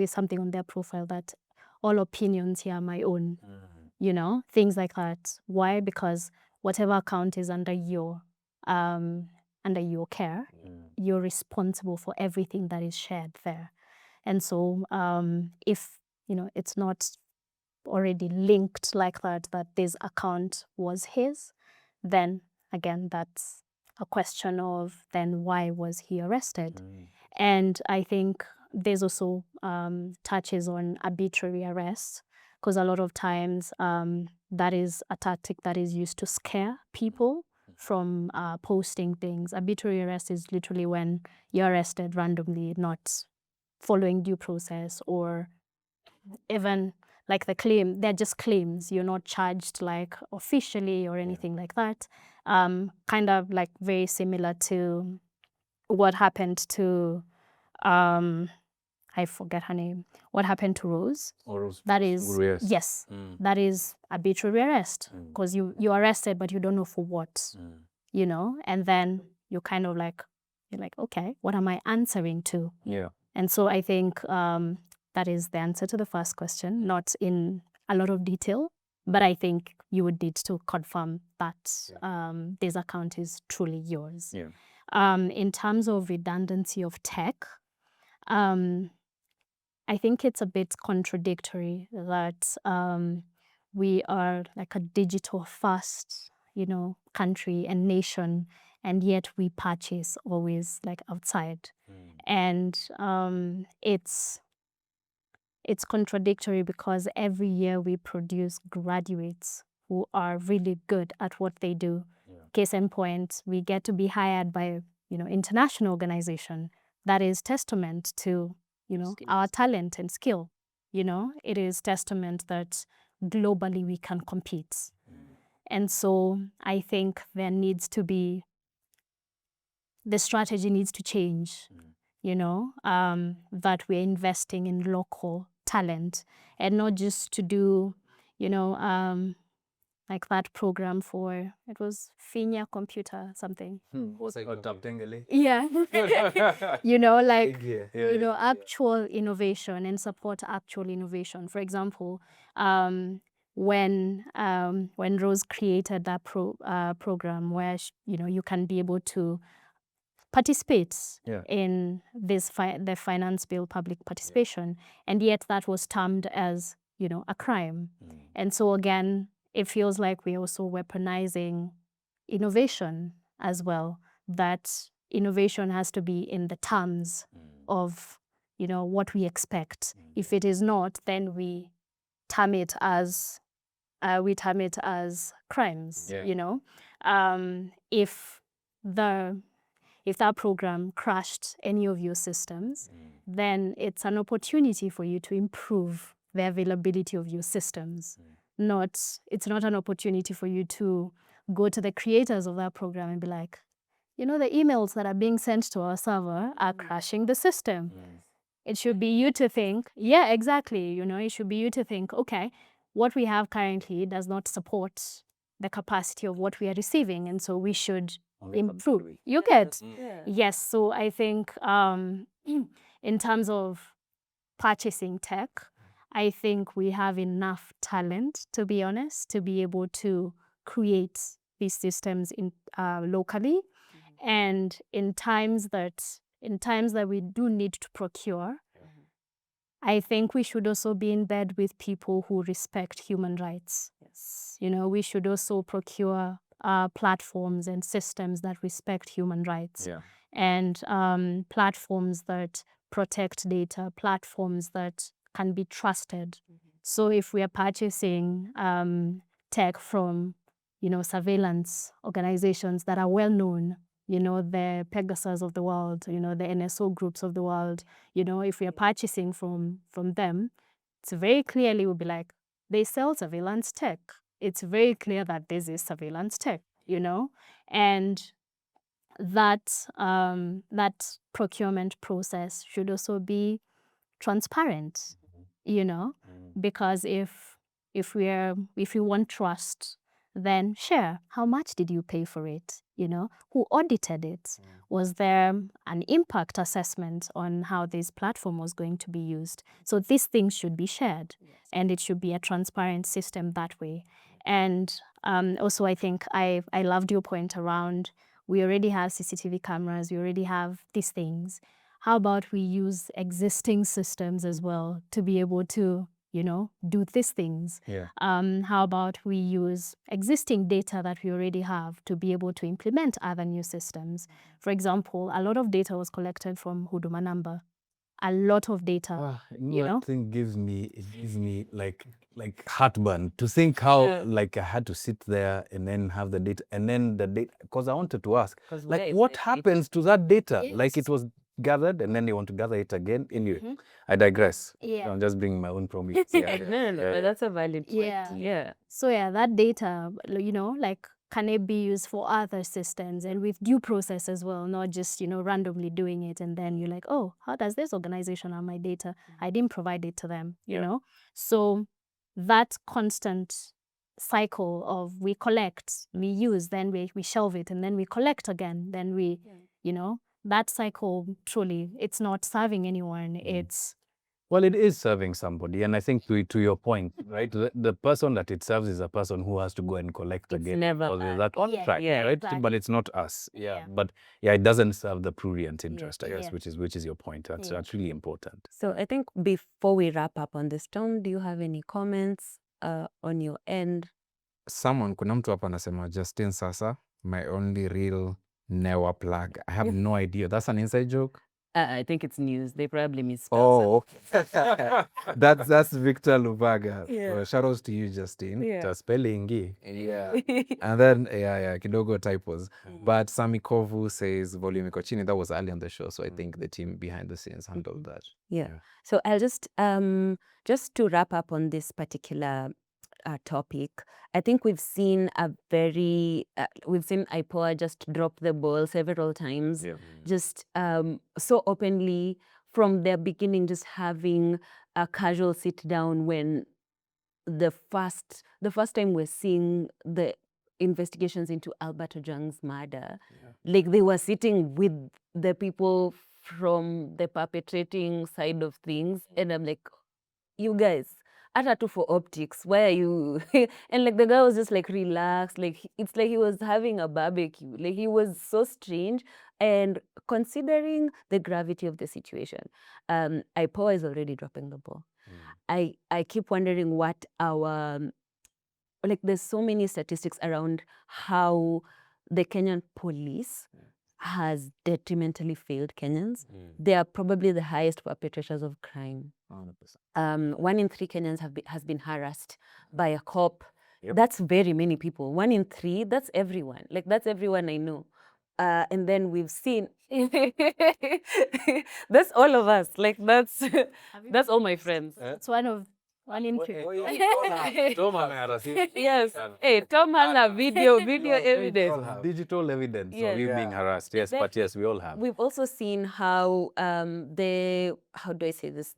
something on their profile that all opinions here are my own, things like that. Why? Because whatever account is under your care, you're responsible for everything that is shared there. And so if it's not already linked like that this account was his, then again, that's a question of then why was he arrested? And I think there's also touches on arbitrary arrest, because a lot of times that is a tactic that is used to scare people from posting things. Arbitrary arrest is literally when you're arrested randomly, not following due process, or even like the claim, they're just claims. You're not charged like officially or anything like that. Kind of like very similar to what happened to, I forget her name. What happened to Rose? That is, yes, that is arbitrary arrest, because you're arrested, but you don't know for what, and then you kind of like, you're like, okay, what am I answering to? And so I think that is the answer to the first question, not in a lot of detail, but I think you would need to confirm that this account is truly yours. In terms of redundancy of tech, I think it's a bit contradictory that we are like a digital first, country and nation, and yet we purchase always like outside. And it's contradictory because every year we produce graduates who are really good at what they do. Case in point, we get to be hired by international organization. That is testament to our talent and skill. It is testament that globally we can compete. And so I think there needs to be, the strategy needs to change, that we're investing in local talent and not just to do, like that program for, it was Finya Computer something. Yeah. Actual innovation and support actual innovation. For example, when Rose created that program where you can be able to participate in this the finance bill public participation, and yet that was termed as a crime. And so again, it feels like we're also weaponizing innovation as well, that innovation has to be in the terms of what we expect. If it is not, then we term it as crimes. If that program crashed any of your systems, then it's an opportunity for you to improve the availability of your systems. It's not an opportunity for you to go to the creators of that program and be like, the emails that are being sent to our server are crashing the system. It should be you to think, yeah, exactly. It should be you to think, okay, what we have currently does not support the capacity of what we are receiving, and so we should improve. You get? Yes. So I think in terms of purchasing tech, I think we have enough talent, to be honest, to be able to create these systems locally. And in times that we do need to procure, I think we should also be in bed with people who respect human rights. Yes. We should also procure platforms and systems that respect human rights. And platforms that protect data, platforms that can be trusted. So if we are purchasing tech from, surveillance organizations that are well known, the Pegasus of the world, the NSO groups of the world, if we are purchasing from them, it's very clearly will be like, they sell surveillance tech. It's very clear that this is surveillance tech, and that procurement process should also be transparent, because if you want trust, then share how much did you pay for it, who audited it, was there an impact assessment on how this platform was going to be used. So these things should be shared, and it should be a transparent system that way. And also I think I loved your point around, we already have CCTV cameras, we already have these things. How about we use existing systems as well to be able to, do these things? How about we use existing data that we already have to be able to implement other new systems? For example, a lot of data was collected from Huduma number. A lot of data. That thing gives me like heartburn to think how I had to sit there and then have the data, and then the data, because I wanted to ask, what happens to that data? Like it was gathered and then they want to gather it again. Anyway, I digress. I'm just bringing my own problems. No, that's a valid point. Yeah. So that data, can it be used for other systems and with due process as well, not just, randomly doing it and then you're like, oh, how does this organization have my data? I didn't provide it to them, So that constant cycle of we collect, we use, then we shelve it, and then we collect again, then we, that cycle, truly, it's not serving anyone. It's Well, it is serving somebody, and I think to your point, right, the person that it serves is a person who has to go and collect It's again. never because there's us. that contract, Yeah, right? exactly. But it's not us. Yeah. But it doesn't serve the prurient interest, I guess, Yeah. which is your point. That's really important. So I think before we wrap up on this, Tom, do you have any comments on your end? Kuna mtu hapa anasema Justin Sasa, my only real newer plug. I have no idea. That's an inside joke? I think it's news. They probably misspelled That's Victor Lubaga. Yeah. Well, shout outs to you, Justin. Yeah. Spelling. Yeah. And then kidogo typos. But Sami Kovu says volume iko chini. That was early on the show, so I think the team behind the scenes handled that. Yeah. So I'll just to wrap up on this particular topic, I think we've seen IPOA just drop the ball several times, just so openly from their beginning, just having a casual sit down when the first time we're seeing the investigations into Albert Ojwang's murder, like they were sitting with the people from the perpetrating side of things, and I'm like, you guys, ata for optics, why are you? And like the guy was just like relaxed, like it's like he was having a barbecue, like he was so strange. And considering the gravity of the situation, IPOA is already dropping the ball. I keep wondering what our like there's so many statistics around how the Kenyan police has detrimentally failed Kenyans. They are probably the highest perpetrators of crime. 100%. 1 in 3 Kenyans has been harassed by a cop. That's very many people. 1 in 3, that's everyone. Like that's everyone I know. And then we've seen that's all of us. Like that's all my friends. It's one in 3. Yes. Hey, Tom has a video evidence. Digital evidence of you being harassed. Yes, Then but yes, we all have. We've also seen how how do I say this?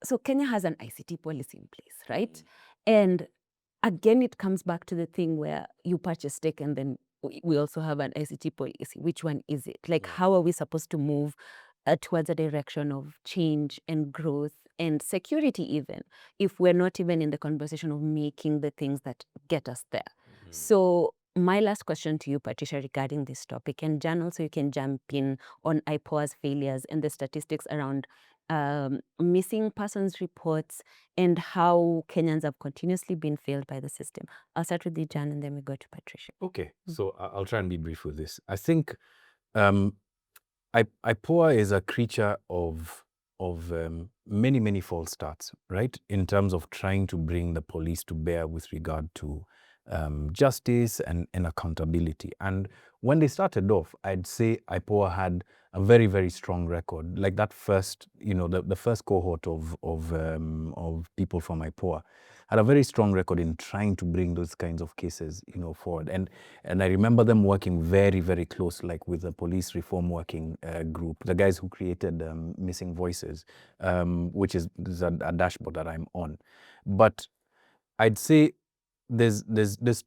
So Kenya has an ICT policy in place, right? And again, it comes back to the thing where you purchase tech and then we also have an ICT policy. Which one is it? Like, how are we supposed to move towards a direction of change and growth and security even, if we're not even in the conversation of making the things that get us there? So my last question to you, Patricia, regarding this topic, and Jan, also you can jump in on IPOA's failures and the statistics around missing persons reports and how Kenyans have continuously been failed by the system. I'll start with you, Jan, and then we go to Patricia. Okay, so I'll try and be brief with this. I think IPOA is a creature of many false starts, right? In terms of trying to bring the police to bear with regard to justice and accountability. And when they started off, I'd say IPOA had a very strong record. Like that first, the first cohort of people from IPOA had a very strong record in trying to bring those kinds of cases, forward. And I remember them working very close, like with the police reform working group, the guys who created Missing Voices, which is a dashboard that I'm on. But I'd say there's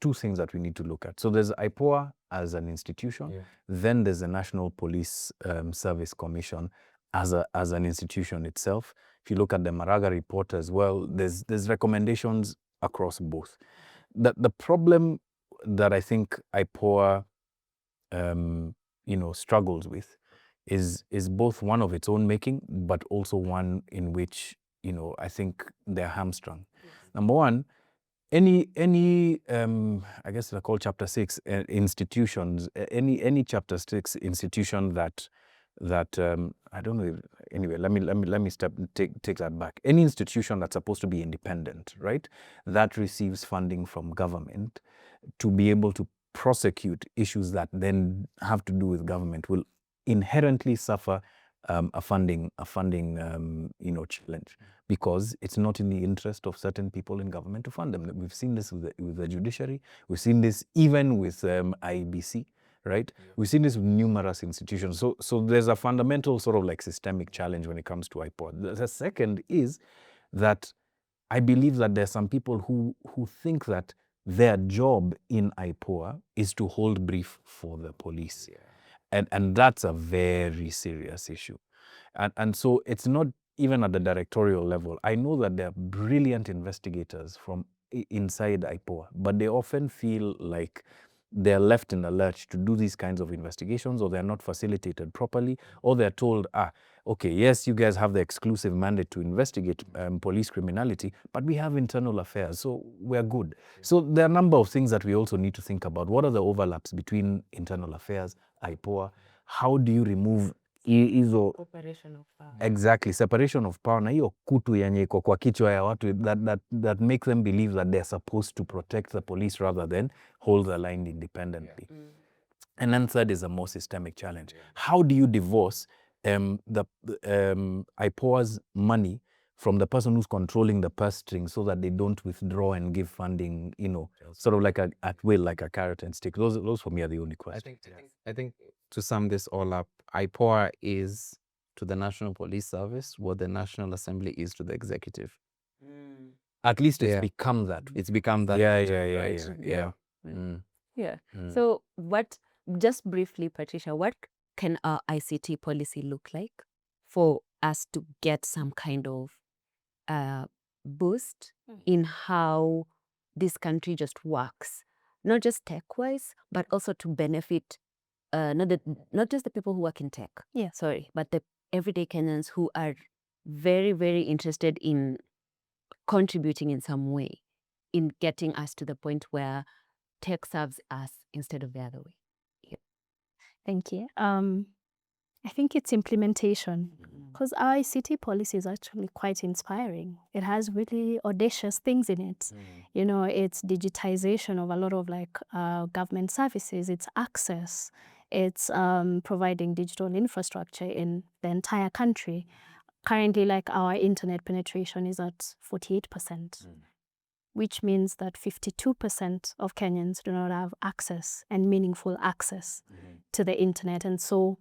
two things that we need to look at. So there's IPOA as an institution, then there's the National Police Service Commission as an institution itself. If you look at the Maraga report as well, there's recommendations across both. The problem that I think IPOA struggles with is both one of its own making, but also one in which I think they're hamstrung. Number one, any I guess they're called Chapter 6 institutions, any Chapter 6 institution that I don't know. Anyway, let me take that back. Any institution that's supposed to be independent, right, that receives funding from government to be able to prosecute issues that then have to do with government will inherently suffer a funding challenge, because it's not in the interest of certain people in government to fund them. We've seen this with the judiciary. We've seen this even with IEBC, right? We've seen this with numerous institutions. So there's a fundamental sort of like systemic challenge when it comes to IPOA. The second is that I believe that there's some people who think that their job in IPOA is to hold brief for the police. And that's a very serious issue. And so it's not even at the directorial level. I know that there are brilliant investigators from inside IPOA, but they often feel like they're left in the lurch to do these kinds of investigations, or they're not facilitated properly, or they're told, okay, yes, you guys have the exclusive mandate to investigate police criminality, but we have internal affairs, so we're good. So there are a number of things that we also need to think about. What are the overlaps between internal affairs, IPOA? How do you remove hizo Operation of power. exactly separation of power na hiyo kutu yenye iko kwa kichwa ya watu that make them believe that they're supposed to protect the police rather than hold the line independently. And then third is a more systemic challenge. How do you divorce the IPOA's money from the person who's controlling the purse string so that they don't withdraw and give funding, sort of like at will, like a carrot and stick? Those for me are the only questions. I think to sum this all up, IPOA is to the National Police Service what the National Assembly is to the executive. At least it's Yeah. become that. It's become that. Yeah. So just briefly, Patricia, what can our ICT policy look like for us to get some kind of boost in how this country just works? Not just tech-wise, but also to benefit not just the people who work in tech, but the everyday Kenyans who are very, very interested in contributing in some way in getting us to the point where tech serves us instead of the other way. Thank you. I think it's implementation, because our ICT policy is actually quite inspiring. It has really audacious things in it. It's digitization of a lot of government services. It's access. It's providing digital infrastructure in the entire country. Currently, our internet penetration is at 48%, which means that 52% of Kenyans do not have access and meaningful access to the internet. And so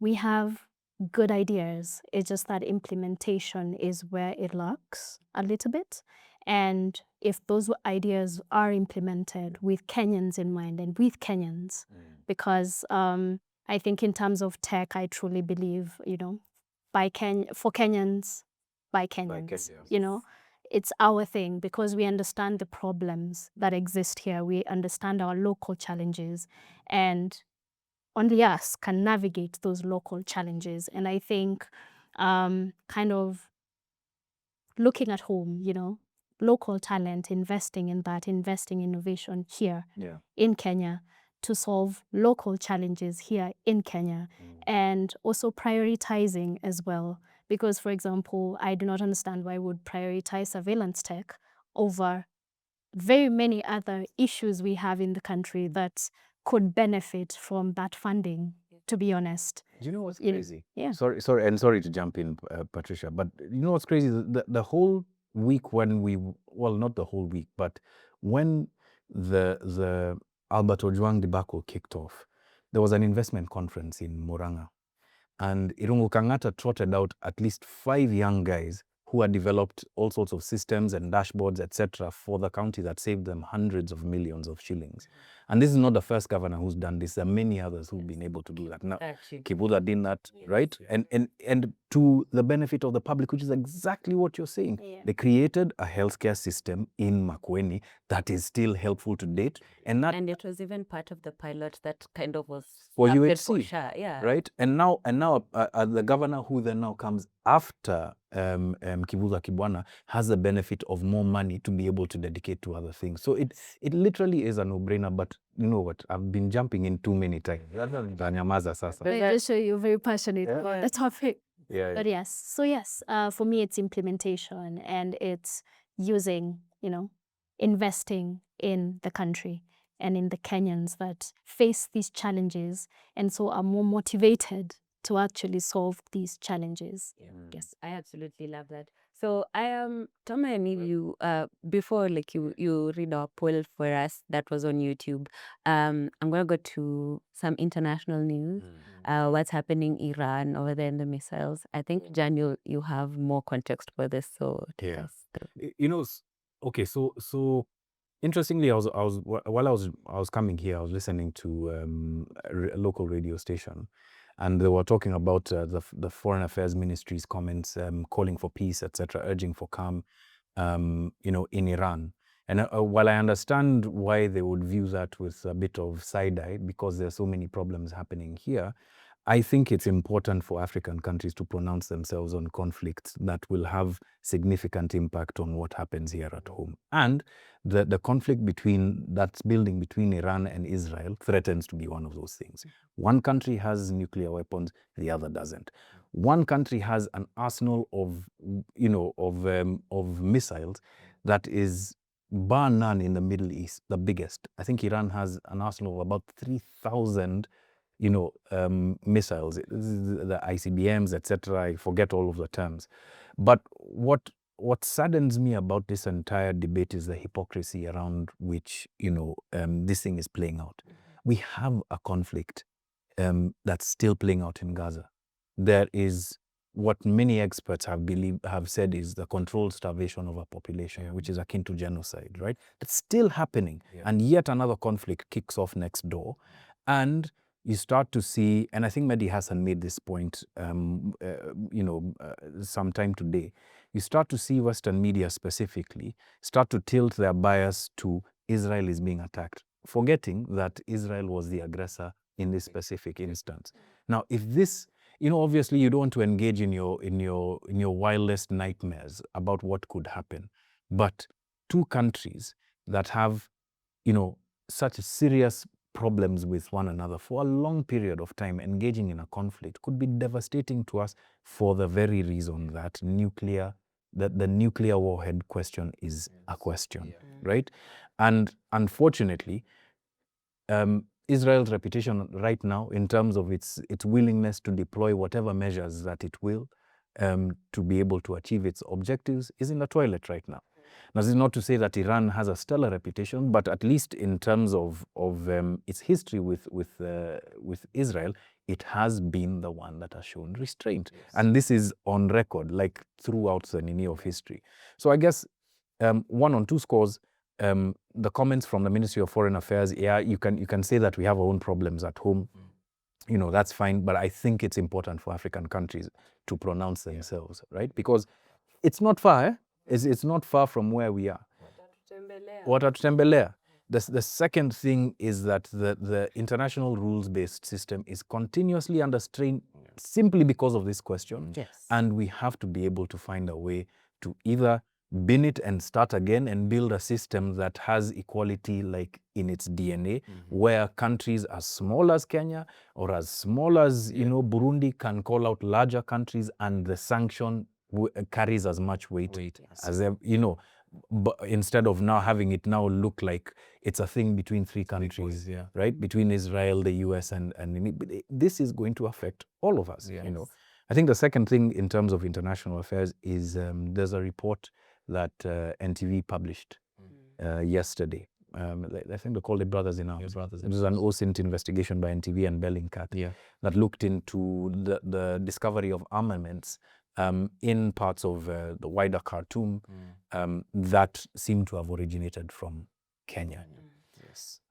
we have good ideas. It's just that implementation is where it lacks a little bit. And if those ideas are implemented with Kenyans in mind and with Kenyans, because I think in terms of tech, I truly believe, for Kenyans, by Kenyans, it's our thing, because we understand the problems that exist here. We understand our local challenges, and only us can navigate those local challenges. And I think kind of looking at home, local talent, investing in that, investing in innovation here in Kenya to solve local challenges here in Kenya, and also prioritizing as well. Because, for example, I do not understand why we would prioritize surveillance tech over very many other issues we have in the country that could benefit from that funding, to be honest. Do you know what's crazy? Yeah. Sorry to jump in, Patricia, but you know what's crazy? The whole week when not the whole week, but when the Albert Ojwang debacle kicked off, there was an investment conference in Murang'a, and Irungu Kang'ata trotted out at least 5 young guys who had developed all sorts of systems and dashboards, etc., for the county that saved them hundreds of millions of shillings. And this is not the first governor who's done this. There are many others who've been able to do that. Now, Kibuda did that, right? And to the benefit of the public, which is exactly what you're saying. Yeah. They created a healthcare system in Makueni that is still helpful to date. And it was even part of the pilot that kind of was for started UHC, for sure, right? And now the governor who then now comes after Kibuza Kibwana has the benefit of more money to be able to dedicate to other things. So it literally is a no-brainer, but you know what? I've been jumping in too many times. I just show you're very passionate about the topic. Yeah. But yes, for me, it's implementation, and it's using, investing in the country and in the Kenyans that face these challenges and so are more motivated to actually solve these challenges. Yes, I absolutely love that. So Tom, I need you before you read our poll for us that was on YouTube. I'm gonna go to some international news. What's happening in Iran over there in the missiles. I think Jan, you have more context for this. So take us through. Okay. So interestingly, while I was coming here, I was listening to a local radio station, and they were talking about the Foreign Affairs Ministry's comments, calling for peace, etc., urging for calm, in Iran. And while I understand why they would view that with a bit of side-eye, because there are so many problems happening here, I think it's important for African countries to pronounce themselves on conflicts that will have significant impact on what happens here at home. And the conflict that's building between Iran and Israel threatens to be one of those things. One country has nuclear weapons, the other doesn't. One country has an arsenal of missiles that is bar none in the Middle East, the biggest. I think Iran has an arsenal of about 3,000 missiles, the ICBMs, etc. I forget all of the terms. But what saddens me about this entire debate is the hypocrisy around which, this thing is playing out. We have a conflict that's still playing out in Gaza. There is what many experts have said is the controlled starvation of a population, which is akin to genocide, right? It's still happening. And yet another conflict kicks off next door. And you start to see, and I think Mehdi Hassan made this point, sometime today, you start to see Western media specifically start to tilt their bias to Israel is being attacked, forgetting that Israel was the aggressor in this specific instance. Now, if this, obviously you don't want to engage in your wildest nightmares about what could happen, but two countries that have, such serious problems with one another for a long period of time, engaging in a conflict could be devastating to us for the very reason that the nuclear warhead question is a question, right? And unfortunately, Israel's reputation right now, in terms of its willingness to deploy whatever measures that it will to be able to achieve its objectives, is in the toilet right now. Now, this is not to say that Iran has a stellar reputation, but at least in terms of its history with Israel, it has been the one that has shown restraint. And this is on record, like throughout the lineage of history. So I guess on two scores, the comments from the Ministry of Foreign Affairs, you can say that we have our own problems at home. That's fine, but I think it's important for African countries to pronounce themselves, right? Because it's not far, It's not far from where we are. Watatutembelea. The second thing is that the international rules-based system is continuously under strain simply because of this question. Yes. And we have to be able to find a way to either bin it and start again and build a system that has equality like in its DNA, where countries as small as Kenya or as small as Burundi can call out larger countries, and the sanction carries as much weight as but instead of now having it now look like it's a thing between three countries, right? Between Israel, the US, and this is going to affect all of us. I think the second thing in terms of international affairs is there's a report that NTV published yesterday. I think they called it Brothers in Arms. It was an OSINT investigation by NTV and Bellingcat that looked into the discovery of armaments in parts of the wider Khartoum that seem to have originated from Kenya.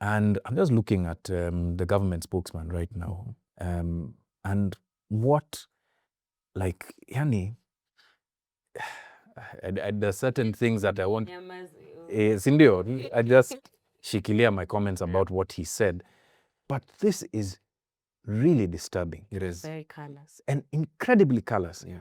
And I'm just looking at the government spokesman right now, and what, like, yani, there's certain things that I want. Sindio, I just shikilia my comments about what he said, but this is really disturbing. It is very callous and incredibly callous. Yeah.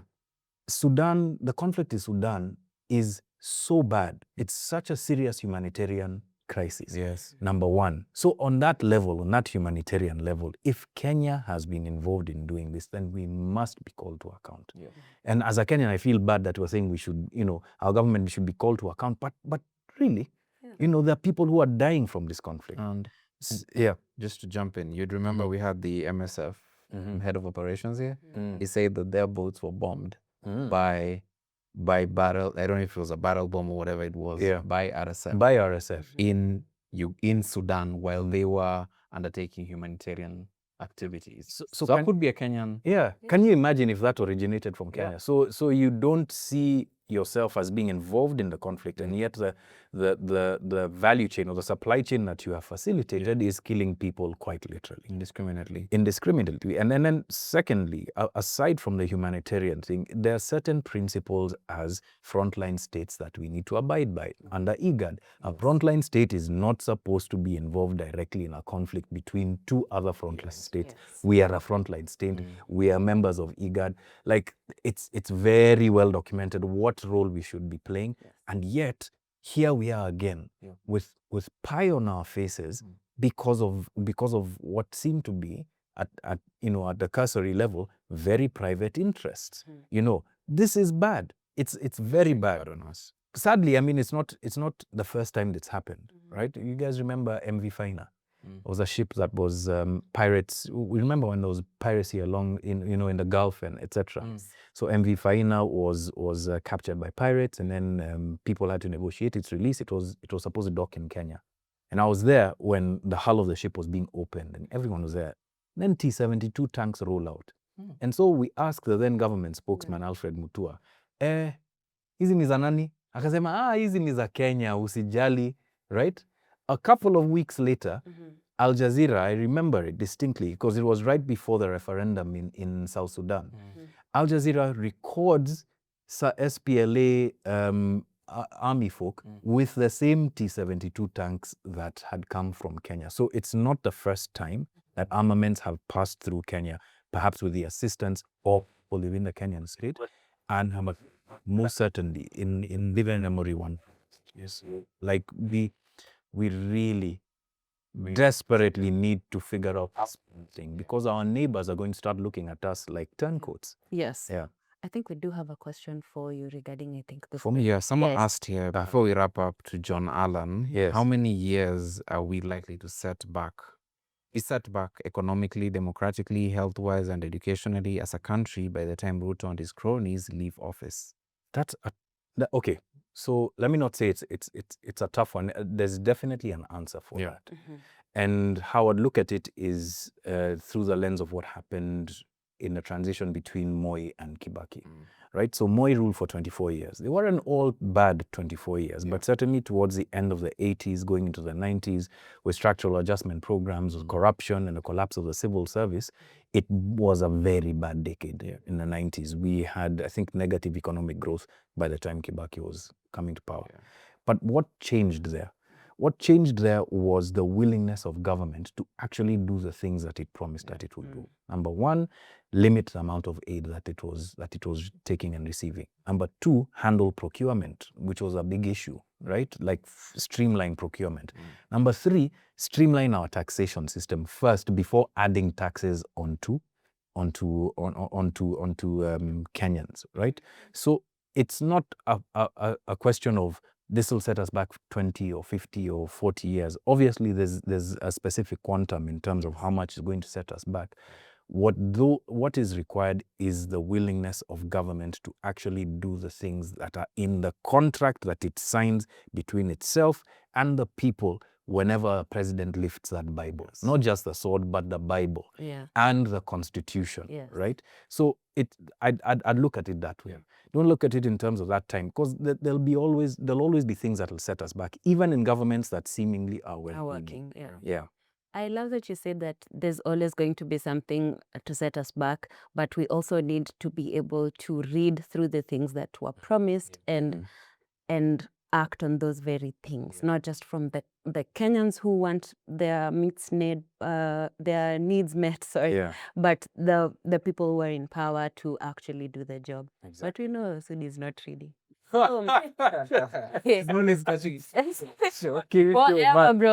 Sudan, the conflict in Sudan is so bad. It's such a serious humanitarian crisis. Yes. Number one. So on that level, on that humanitarian level, if Kenya has been involved in doing this, then we must be called to account. Yeah. And as a Kenyan, I feel bad that we're saying we should, our government should be called to account. But really, there are people who are dying from this conflict. And just to jump in, you'd remember we had the MSF head of operations here. He said that their boats were bombed by barrel. I don't know if it was a barrel bomb or whatever it was. By RSF. By RSF. In Sudan while they were undertaking humanitarian activities. So that could be a Kenyan. Can you imagine if that originated from Kenya? So you don't see, yourself as being involved in the conflict, and yet the value chain or the supply chain that you have facilitated is killing people quite literally. Indiscriminately. And then secondly, aside from the humanitarian thing, there are certain principles as frontline states that we need to abide by. Under IGAD, a frontline state is not supposed to be involved directly in a conflict between two other frontline states. We are a frontline state. We are members of IGAD. Like, it's very well documented what role we should be playing. And yet, here we are again with pie on our faces because of what seemed to be at the cursory level very private interests. This is bad. It's very bad on us. Sadly, I mean, it's not the first time that's happened, right? You guys remember MV Faina? It was a ship that was pirates. We remember when there was piracy along in the Gulf and etc. So MV Faina was captured by pirates, and then people had to negotiate its release. It was supposed to dock in Kenya, and I was there when the hull of the ship was being opened, and everyone was there. Then T-72 tanks roll out, and so we asked the then government spokesman Alfred Mutua, hizi ni za nani? Akasema, hizi ni za Kenya, usijali, right? A couple of weeks later, Al Jazeera, I remember it distinctly because it was right before the referendum in South Sudan. Al Jazeera records SPLA army folk with the same T-72 tanks that had come from Kenya. So it's not the first time that armaments have passed through Kenya, perhaps with the assistance of people within the Kenyan state, and most certainly in Living Memory 1. Yes, like we really desperately need to figure out something because our neighbors are going to start looking at us like turncoats. Yes. Yeah. I think we do have a question for you regarding, I think, For me, someone asked here, before we wrap up, to John Allen, how many years are we likely to be set back economically, democratically, health-wise, and educationally as a country by the time Ruto and his cronies leave office? Okay. So let me not say it's a tough one. There's definitely an answer for that. And how I'd look at it is through the lens of what happened in the transition between Moi and Kibaki, right? So Moi ruled for 24 years. They weren't all bad 24 years, but certainly towards the end of the 80s, going into the 90s, with structural adjustment programs, with corruption and the collapse of the civil service, it was a very bad decade in the 90s. We had, I think, negative economic growth by the time Kibaki was coming to power. But what changed there? What changed there was the willingness of government to actually do the things that it promised that it would do. Number one, limit the amount of aid that it was taking and receiving. Number two, handle procurement, which was a big issue, right? Like streamline procurement. Number three, streamline our taxation system first before adding taxes onto Kenyans, right? So it's not a question of this will set us back 20 or 50 or 40 years. Obviously, there's a specific quantum in terms of how much is going to set us back. What is required is the willingness of government to actually do the things that are in the contract that it signs between itself and the people whenever a president lifts that Bible. Not just the sword, but the Bible and the Constitution, right? So I'd look at it that way. Don't look at it in terms of that time, because there'll always be things that will set us back, even in governments that seemingly are working. Yeah. I love that you said that there's always going to be something to set us back, but we also need to be able to read through the things that were promised and act on those very things, not just from the Kenyans who want their needs met, but the people who are in power to actually do the job. Exactly. But we know Sudi is not ready. Bro,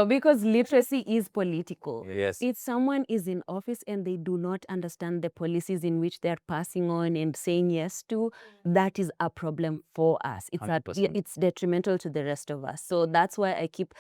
because literacy is political. Yes. If someone is in office and they do not understand the policies in which they're passing on and saying yes to, that is a problem for us. It's detrimental to the rest of us. So that's why I keep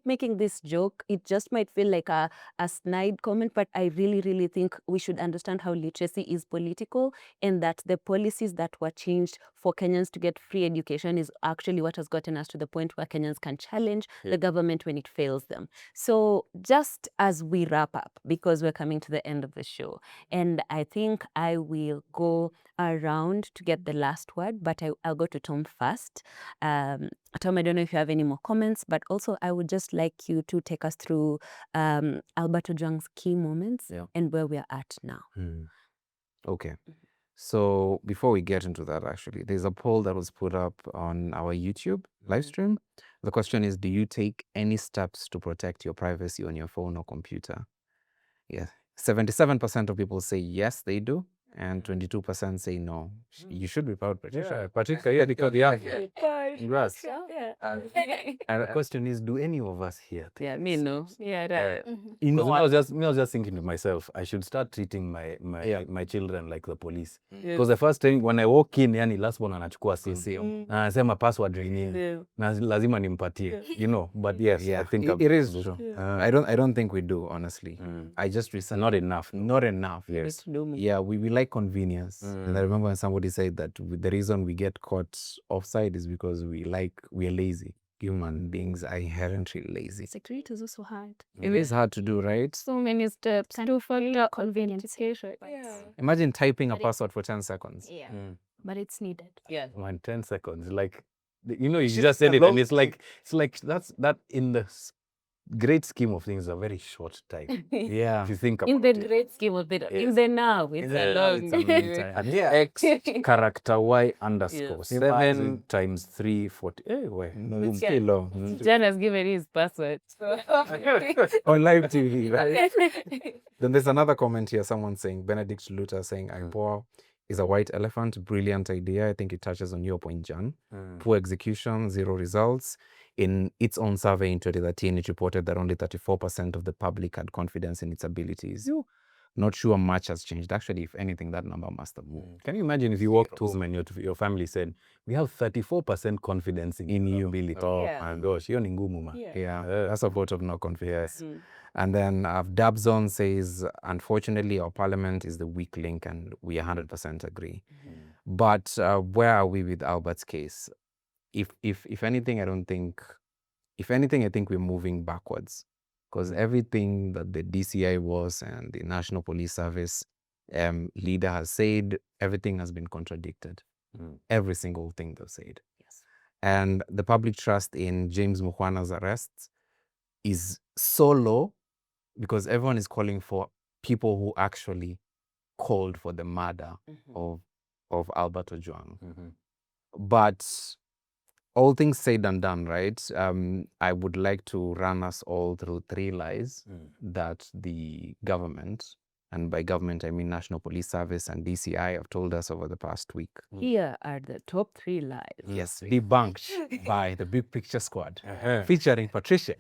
making this joke. It just might feel like a snide comment, but I really, really think we should understand how literacy is political, and that the policies that were changed for Kenyans to get free education education is actually what has gotten us to the point where Kenyans can challenge the government when it fails them. So just as we wrap up, because we're coming to the end of the show, and I think I will go around to get the last word, but I'll go to Tom first. Tom, I don't know if you have any more comments, but also I would just like you to take us through Albert Ojwang's key moments and where we're at now. Okay. So before we get into that, actually, there's a poll that was put up on our YouTube live stream. The question is, do you take any steps to protect your privacy on your phone or computer? Yeah. 77% of people say yes, they do. And 22% say no. You should be proud, Patricia. Patricia, yeah, because congrats. And the question is, do any of us here? Yeah, me no. Yeah, right. You know, I was just thinking to myself, I should start treating my children like the police. Because the first time when I walk in, yani last one anachukua simu. Na anasema password ni nini. Na lazima nimpatie. You know, but yes, I think it is true. I don't think we do, honestly. I just recently not enough. Not enough. Yes. Yeah, we like convenience. And I remember when somebody said that the reason we get caught offside is because we're lazy. Human beings are inherently lazy. Security is also hard. It is hard to do, right? So many steps to follow convenience. Imagine typing a password for 10 seconds. Yeah. But it's needed. Yeah. Man, 10 seconds. Like, you know, you just said it and it's like that in the great scheme of things, a very short time. Yeah. If you think about in the great scheme of it, in the now, it's a long time. And X character Y underscore 7 times 3 40. Hey, wait. No, it's still long. Jan has given his password. On live TV, right? Then there's another comment here, someone saying, Benedict Luther saying, IPOA is a white elephant, brilliant idea. I think it touches on your point, Jan. Poor execution, zero results. In its own survey in 2013, it reported that only 34% of the public had confidence in its abilities. Not sure much has changed. Actually, if anything, that number must have moved. Can you imagine if you walked home and your family said, we have 34% confidence in you ability. Oh my gosh, you're in ngumu, man. Yeah, that's a vote of no confidence. And then Dabzon says, unfortunately, our parliament is the weak link, and we 100% agree. But where are we with Albert's case? If anything, I think we're moving backwards, because everything that the DCI was and the National Police Service leader has said, everything has been contradicted. Every single thing they've said. Yes. And the public trust in James Mukhwana's arrest is so low because everyone is calling for people who actually called for the murder of Albert Ojwang. But all things said and done, right? I would like to run us all through 3 lies that the government, and by government I mean National Police Service and DCI, have told us over the past week. Here are the top 3 lies. Yes, debunked by the Big Picture Squad, featuring Patricia.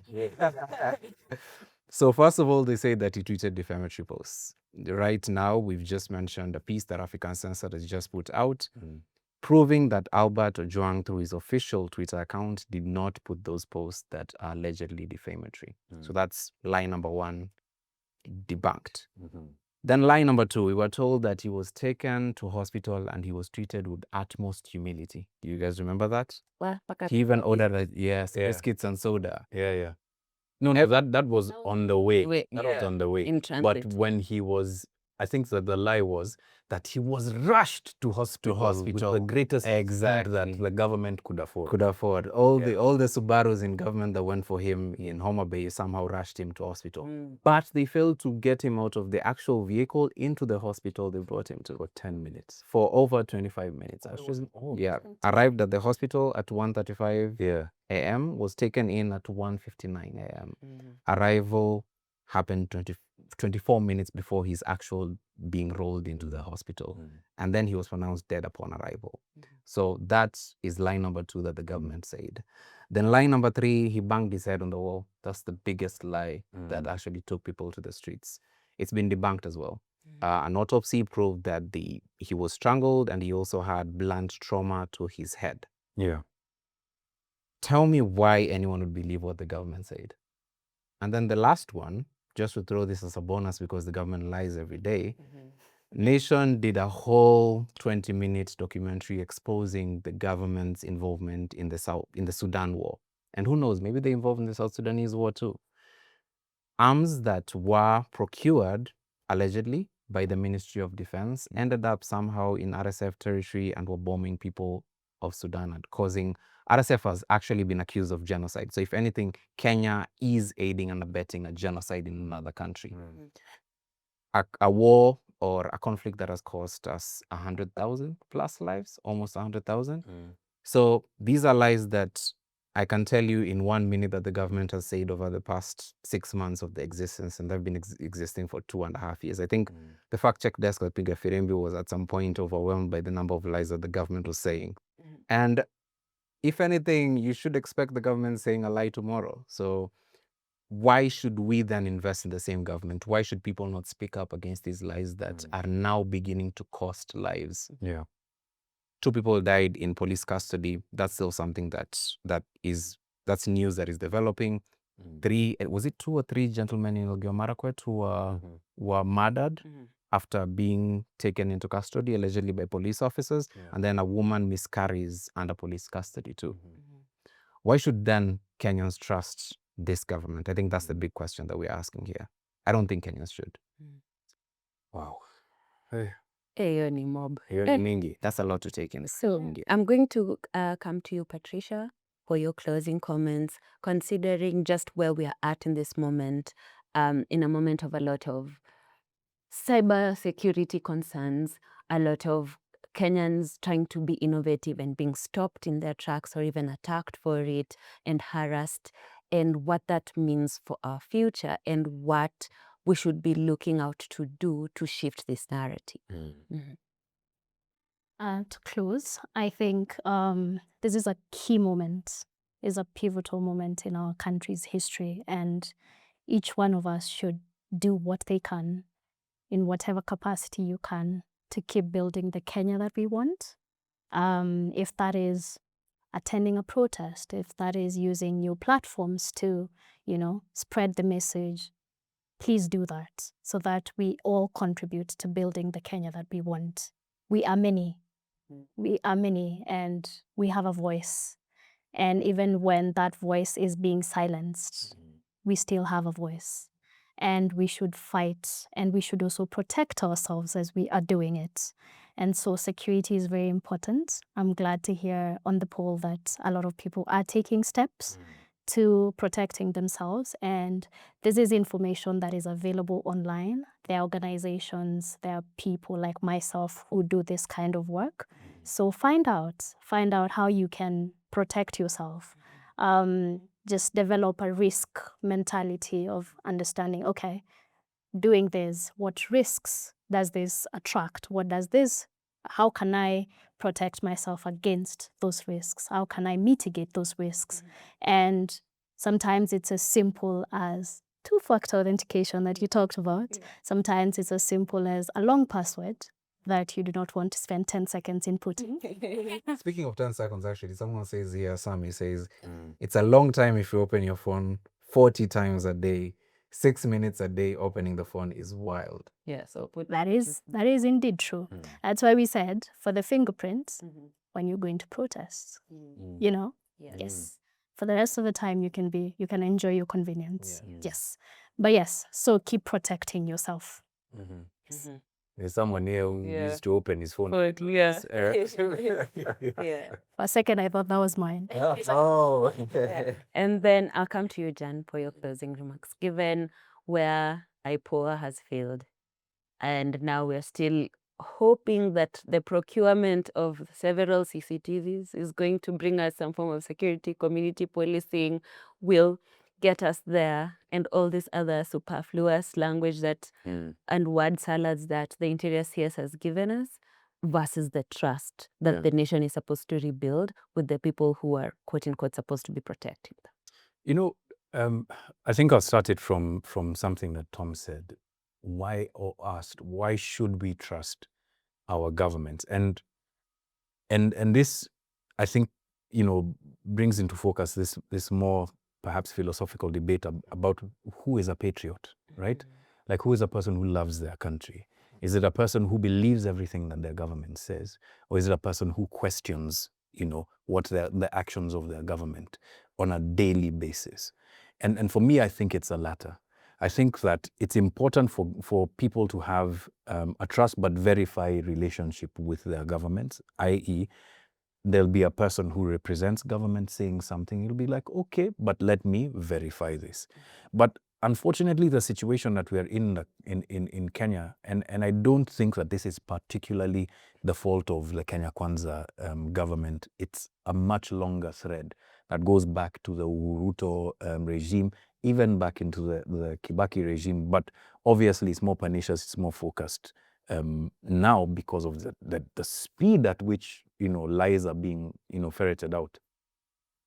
So first of all, they say that he tweeted defamatory posts. Right now, we've just mentioned a piece that Uncensored has just put out, proving that Albert Ojwang, through his official Twitter account, did not put those posts that are allegedly defamatory. So that's lie number 1, debunked. Then lie number 2, we were told that he was taken to hospital and he was treated with utmost humility. Do you guys remember that? He even ordered, biscuits and soda. Yeah. No, that was on the way. That was on the way. In transit. But when he was, I think that the lie was that he was rushed to hospital with the greatest exact that the government could afford. All the Subarus in government that went for him in Homa Bay somehow rushed him to hospital. But they failed to get him out of the actual vehicle into the hospital they brought him to for 10 minutes. For over 25 minutes. Arrived at the hospital at 1:35 a.m., was taken in at 1:59 a.m. Arrival happened 24 minutes before his actual being rolled into the hospital. And then he was pronounced dead upon arrival. So that is line number 2 that the government said. Then line number 3, he banged his head on the wall. That's the biggest lie that actually took people to the streets. It's been debunked as well. An autopsy proved that he was strangled and he also had blunt trauma to his head. Yeah. Tell me why anyone would believe what the government said. And then the last one, just to throw this as a bonus because the government lies every day, Nation did a whole 20-minute documentary exposing the government's involvement in the Sudan war. And who knows, maybe they're involved in the South Sudanese war too. Arms that were procured, allegedly, by the Ministry of Defense ended up somehow in RSF territory and were bombing people of Sudan and causing... RSF has actually been accused of genocide. So if anything, Kenya is aiding and abetting a genocide in another country. A war or a conflict that has cost us 100,000 plus lives, almost 100,000. So these are lies that I can tell you in 1 minute that the government has said over the past 6 months of the existence, and they've been existing for 2.5 years. I think the fact check desk at Piga Firimbi was at some point overwhelmed by the number of lies that the government was saying. And if anything, you should expect the government saying a lie tomorrow. So why should we then invest in the same government? Why should people not speak up against these lies that are now beginning to cost lives? Yeah. 2 people died in police custody. That's still something that's news that is developing. 3, was it 2 or 3 gentlemen in Elgeyo Marakwet who were murdered after being taken into custody, allegedly by police officers, and then a woman miscarries under police custody too. Why should then Kenyans trust this government? I think that's the big question that we're asking here. I don't think Kenyans should. Wow. Hey. Hiyo ni mob. Mingi. That's a lot to take in. So I'm going to come to you, Patricia, for your closing comments, considering just where we are at in this moment, in a moment of a lot of cyber security concerns, a lot of Kenyans trying to be innovative and being stopped in their tracks or even attacked for it and harassed, and what that means for our future and what we should be looking out to do to shift this narrative. To close, I think this is a key moment, is a pivotal moment in our country's history, and each one of us should do what they can in whatever capacity you can to keep building the Kenya that we want. If that is attending a protest, if that is using new platforms to, spread the message, please do that so that we all contribute to building the Kenya that we want. We are many. We are many, and we have a voice. And even when that voice is being silenced, we still have a voice. And we should fight, and we should also protect ourselves as we are doing it. And so security is very important. I'm glad to hear on the poll that a lot of people are taking steps to protecting themselves. And this is information that is available online. There are organizations, there are people like myself who do this kind of work. So find out how you can protect yourself. Just develop a risk mentality of understanding, okay, doing this, what risks does this attract? How can I protect myself against those risks? How can I mitigate those risks? And sometimes it's as simple as 2-factor authentication that you talked about. Sometimes it's as simple as a long password that you do not want to spend 10 seconds inputting. Speaking of 10 seconds, actually, someone says here, Sammy says, it's a long time if you open your phone 40 times a day. 6 minutes a day opening the phone is wild. Yeah, so that is indeed true. That's why we said for the fingerprints, when you're going to protest, yes. For the rest of the time, you can enjoy your convenience. Yes. But yes, so keep protecting yourself. Yes. There's someone here who used to open his phone. For a second, I thought that was mine. Oh. And then I'll come to you, Jan, for your closing remarks. Given where IPOA has failed, and now we're still hoping that the procurement of several CCTVs is going to bring us some form of security, community policing will get us there, and all this other superfluous language that and word salads that the Interior CS has given us, versus the trust that the nation is supposed to rebuild with the people who are quote unquote supposed to be protecting them. I think I'll start it from something that Tom said. Why should we trust our government? And this, I think, brings into focus this more perhaps philosophical debate about who is a patriot, right? Like, who is a person who loves their country? Is it a person who believes everything that their government says? Or is it a person who questions, what the actions of their government on a daily basis? And for me, I think it's the latter. I think that it's important for people to have a trust but verify relationship with their governments, i.e., there'll be a person who represents government saying something. You'll be like, okay, but let me verify this. But unfortunately, the situation that we are in Kenya, and I don't think that this is particularly the fault of the Kenya Kwanza government. It's a much longer thread that goes back to the Ruto regime, even back into the Kibaki regime. But obviously, it's more pernicious, it's more focused now because of the speed at which lies are being ferreted out.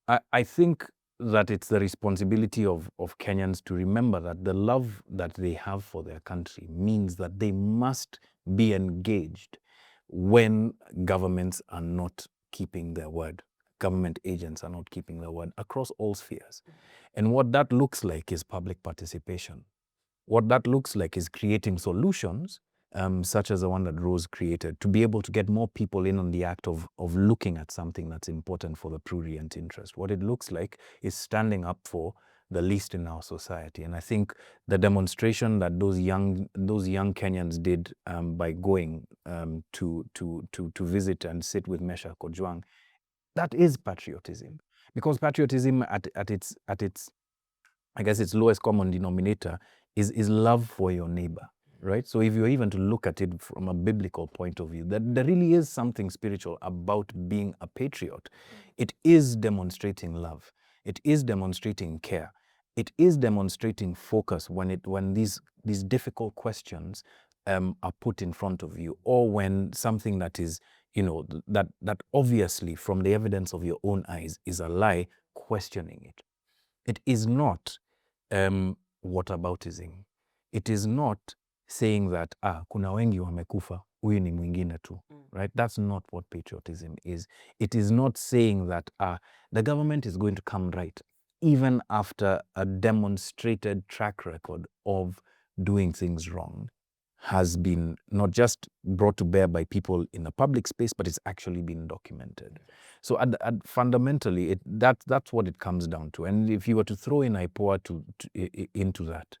I think that it's the responsibility of Kenyans to remember that the love that they have for their country means that they must be engaged when governments are not keeping their word. Government agents are not keeping their word across all spheres. And what that looks like is public participation. What that looks like is creating solutions such as the one that Rose created, to be able to get more people in on the act of looking at something that's important for the prurient interest. What it looks like is standing up for the least in our society. And I think the demonstration that those young Kenyans did by going to visit and sit with Mesha Ojwang, that is patriotism. Because patriotism at its I guess its lowest common denominator is love for your neighbor, right? So if you're even to look at it from a biblical point of view, that there really is something spiritual about being a patriot. It is demonstrating love. It is demonstrating care. It is demonstrating focus when these difficult questions are put in front of you, or when something that is, that obviously from the evidence of your own eyes is a lie, questioning it. It is not whataboutism. It is not saying that kuna wengi wamekufa, huyu ni mwingine tu, right? That's not what patriotism is. It is not saying that the government is going to come right, even after a demonstrated track record of doing things wrong has been not just brought to bear by people in a public space, but it's actually been documented. So fundamentally, that's what it comes down to. And if you were to throw in IPOA into that,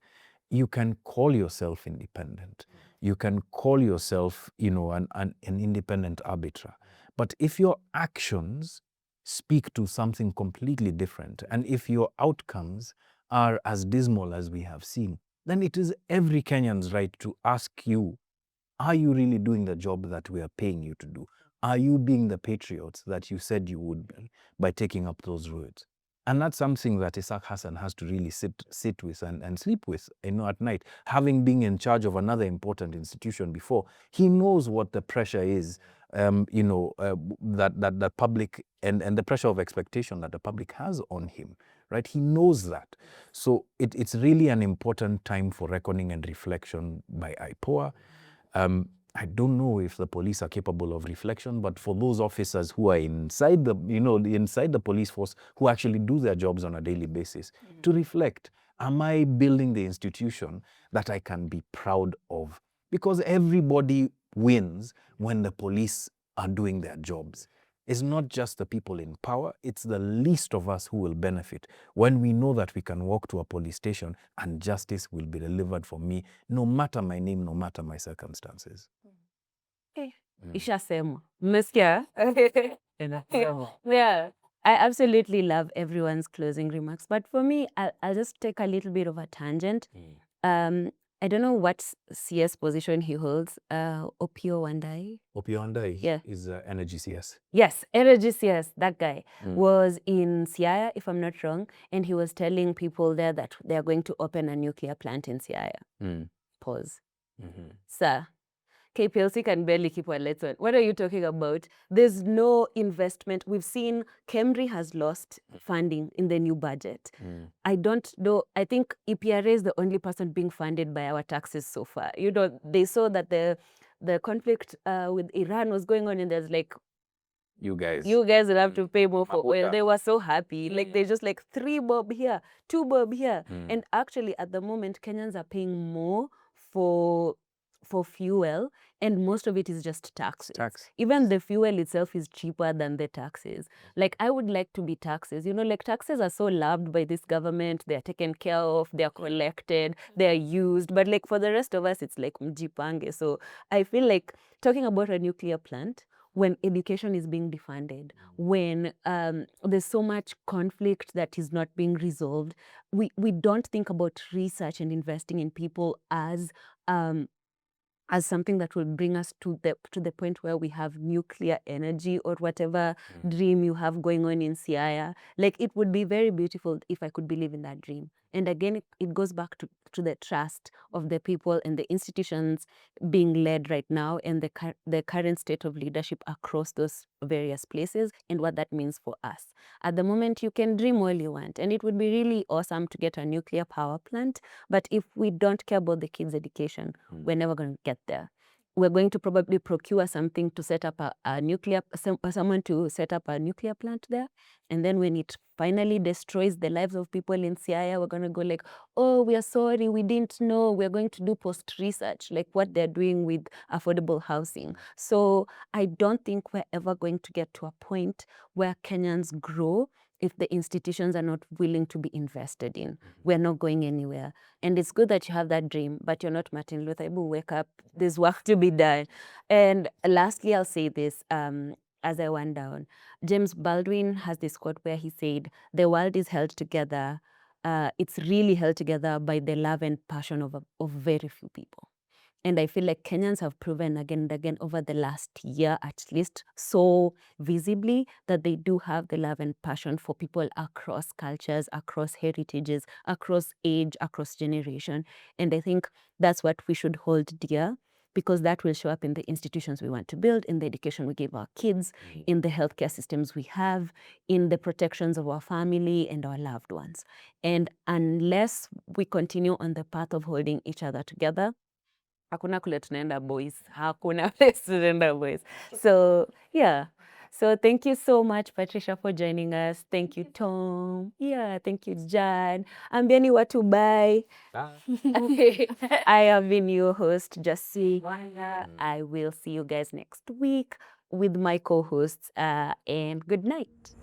you can call yourself independent. You can call yourself, an independent arbiter. But if your actions speak to something completely different, and if your outcomes are as dismal as we have seen, then it is every Kenyan's right to ask you, are you really doing the job that we are paying you to do? Are you being the patriots that you said you would be by taking up those roads? And that's something that Isaac Hassan has to really sit with and sleep with, at night. Having been in charge of another important institution before, he knows what the pressure is, that public and the pressure of expectation that the public has on him, right? He knows that. So it's really an important time for reckoning and reflection by IPOA. I don't know if the police are capable of reflection, but for those officers who are inside the police force, who actually do their jobs on a daily basis, to reflect, am I building the institution that I can be proud of? Because everybody wins when the police are doing their jobs. It's not just the people in power, it's the least of us who will benefit when we know that we can walk to a police station and justice will be delivered for me, no matter my name, no matter my circumstances. Ishasema. Mmesikia? Yeah. I absolutely love everyone's closing remarks. But for me, I'll just take a little bit of a tangent. I don't know what CS position he holds. Opio Wandai. Opio Wandai Yeah. is Energy CS. Yes, Energy CS, that guy was in Siaya, if I'm not wrong, and he was telling people there that they are going to open a nuclear plant in Siaya. Pause. Sir, KPLC can barely keep one lights on. What are you talking about? There's no investment. We've seen KEMRI has lost funding in the new budget. I don't know. I think EPRA is the only person being funded by our taxes so far. They saw that the conflict with Iran was going on, and there's like, you guys will have to pay more for oil. They were so happy. Like, they're just like 3 bob here, 2 bob here. And actually, at the moment, Kenyans are paying more for for fuel, and most of it is just taxes. Tax. Even the fuel itself is cheaper than the taxes. Like, I would like to be taxes. You know, like, taxes are so loved by this government. They're taken care of. They're collected. They're used. But like for the rest of us, it's like mjipange. So I feel like talking about a nuclear plant, when education is being defunded, when there's so much conflict that is not being resolved, we don't think about research and investing in people as something that will bring us to the point where we have nuclear energy or whatever dream you have going on in Siaya. Like, it would be very beautiful if I could believe in that dream. And again, it goes back to the trust of the people and the institutions being led right now, and the current state of leadership across those various places, and what that means for us. At the moment, you can dream all you want, and it would be really awesome to get a nuclear power plant. But if we don't care about the kids' education, we're never going to get there. We're going to probably procure something to set up someone to set up a nuclear plant there. And then when it finally destroys the lives of people in Siaya, we're going to go like, oh, we are sorry, we didn't know. We're going to do post-research, like what they're doing with affordable housing. So I don't think we're ever going to get to a point where Kenyans grow if the institutions are not willing to be invested in. We're not going anywhere. And it's good that you have that dream, but you're not Martin Luther. You wake up, there's work to be done. And lastly, I'll say this as I went down. James Baldwin has this quote where he said, the world is held together. It's really held together by the love and passion of very few people. And I feel like Kenyans have proven again and again over the last year, at least so visibly, that they do have the love and passion for people across cultures, across heritages, across age, across generation. And I think that's what we should hold dear, because that will show up in the institutions we want to build, in the education we give our kids, in the healthcare systems we have, in the protections of our family and our loved ones. And unless we continue on the path of holding each other together, hakuna kule tunaenda boys. Hakuna place tunaenda boys. So, yeah. So thank you so much, Patricia, for joining us. Thank you, Tom. Yeah, thank you, Jan. Ambieni watu bye. I have been your host, Jassi. I will see you guys next week with my co-hosts, and good night.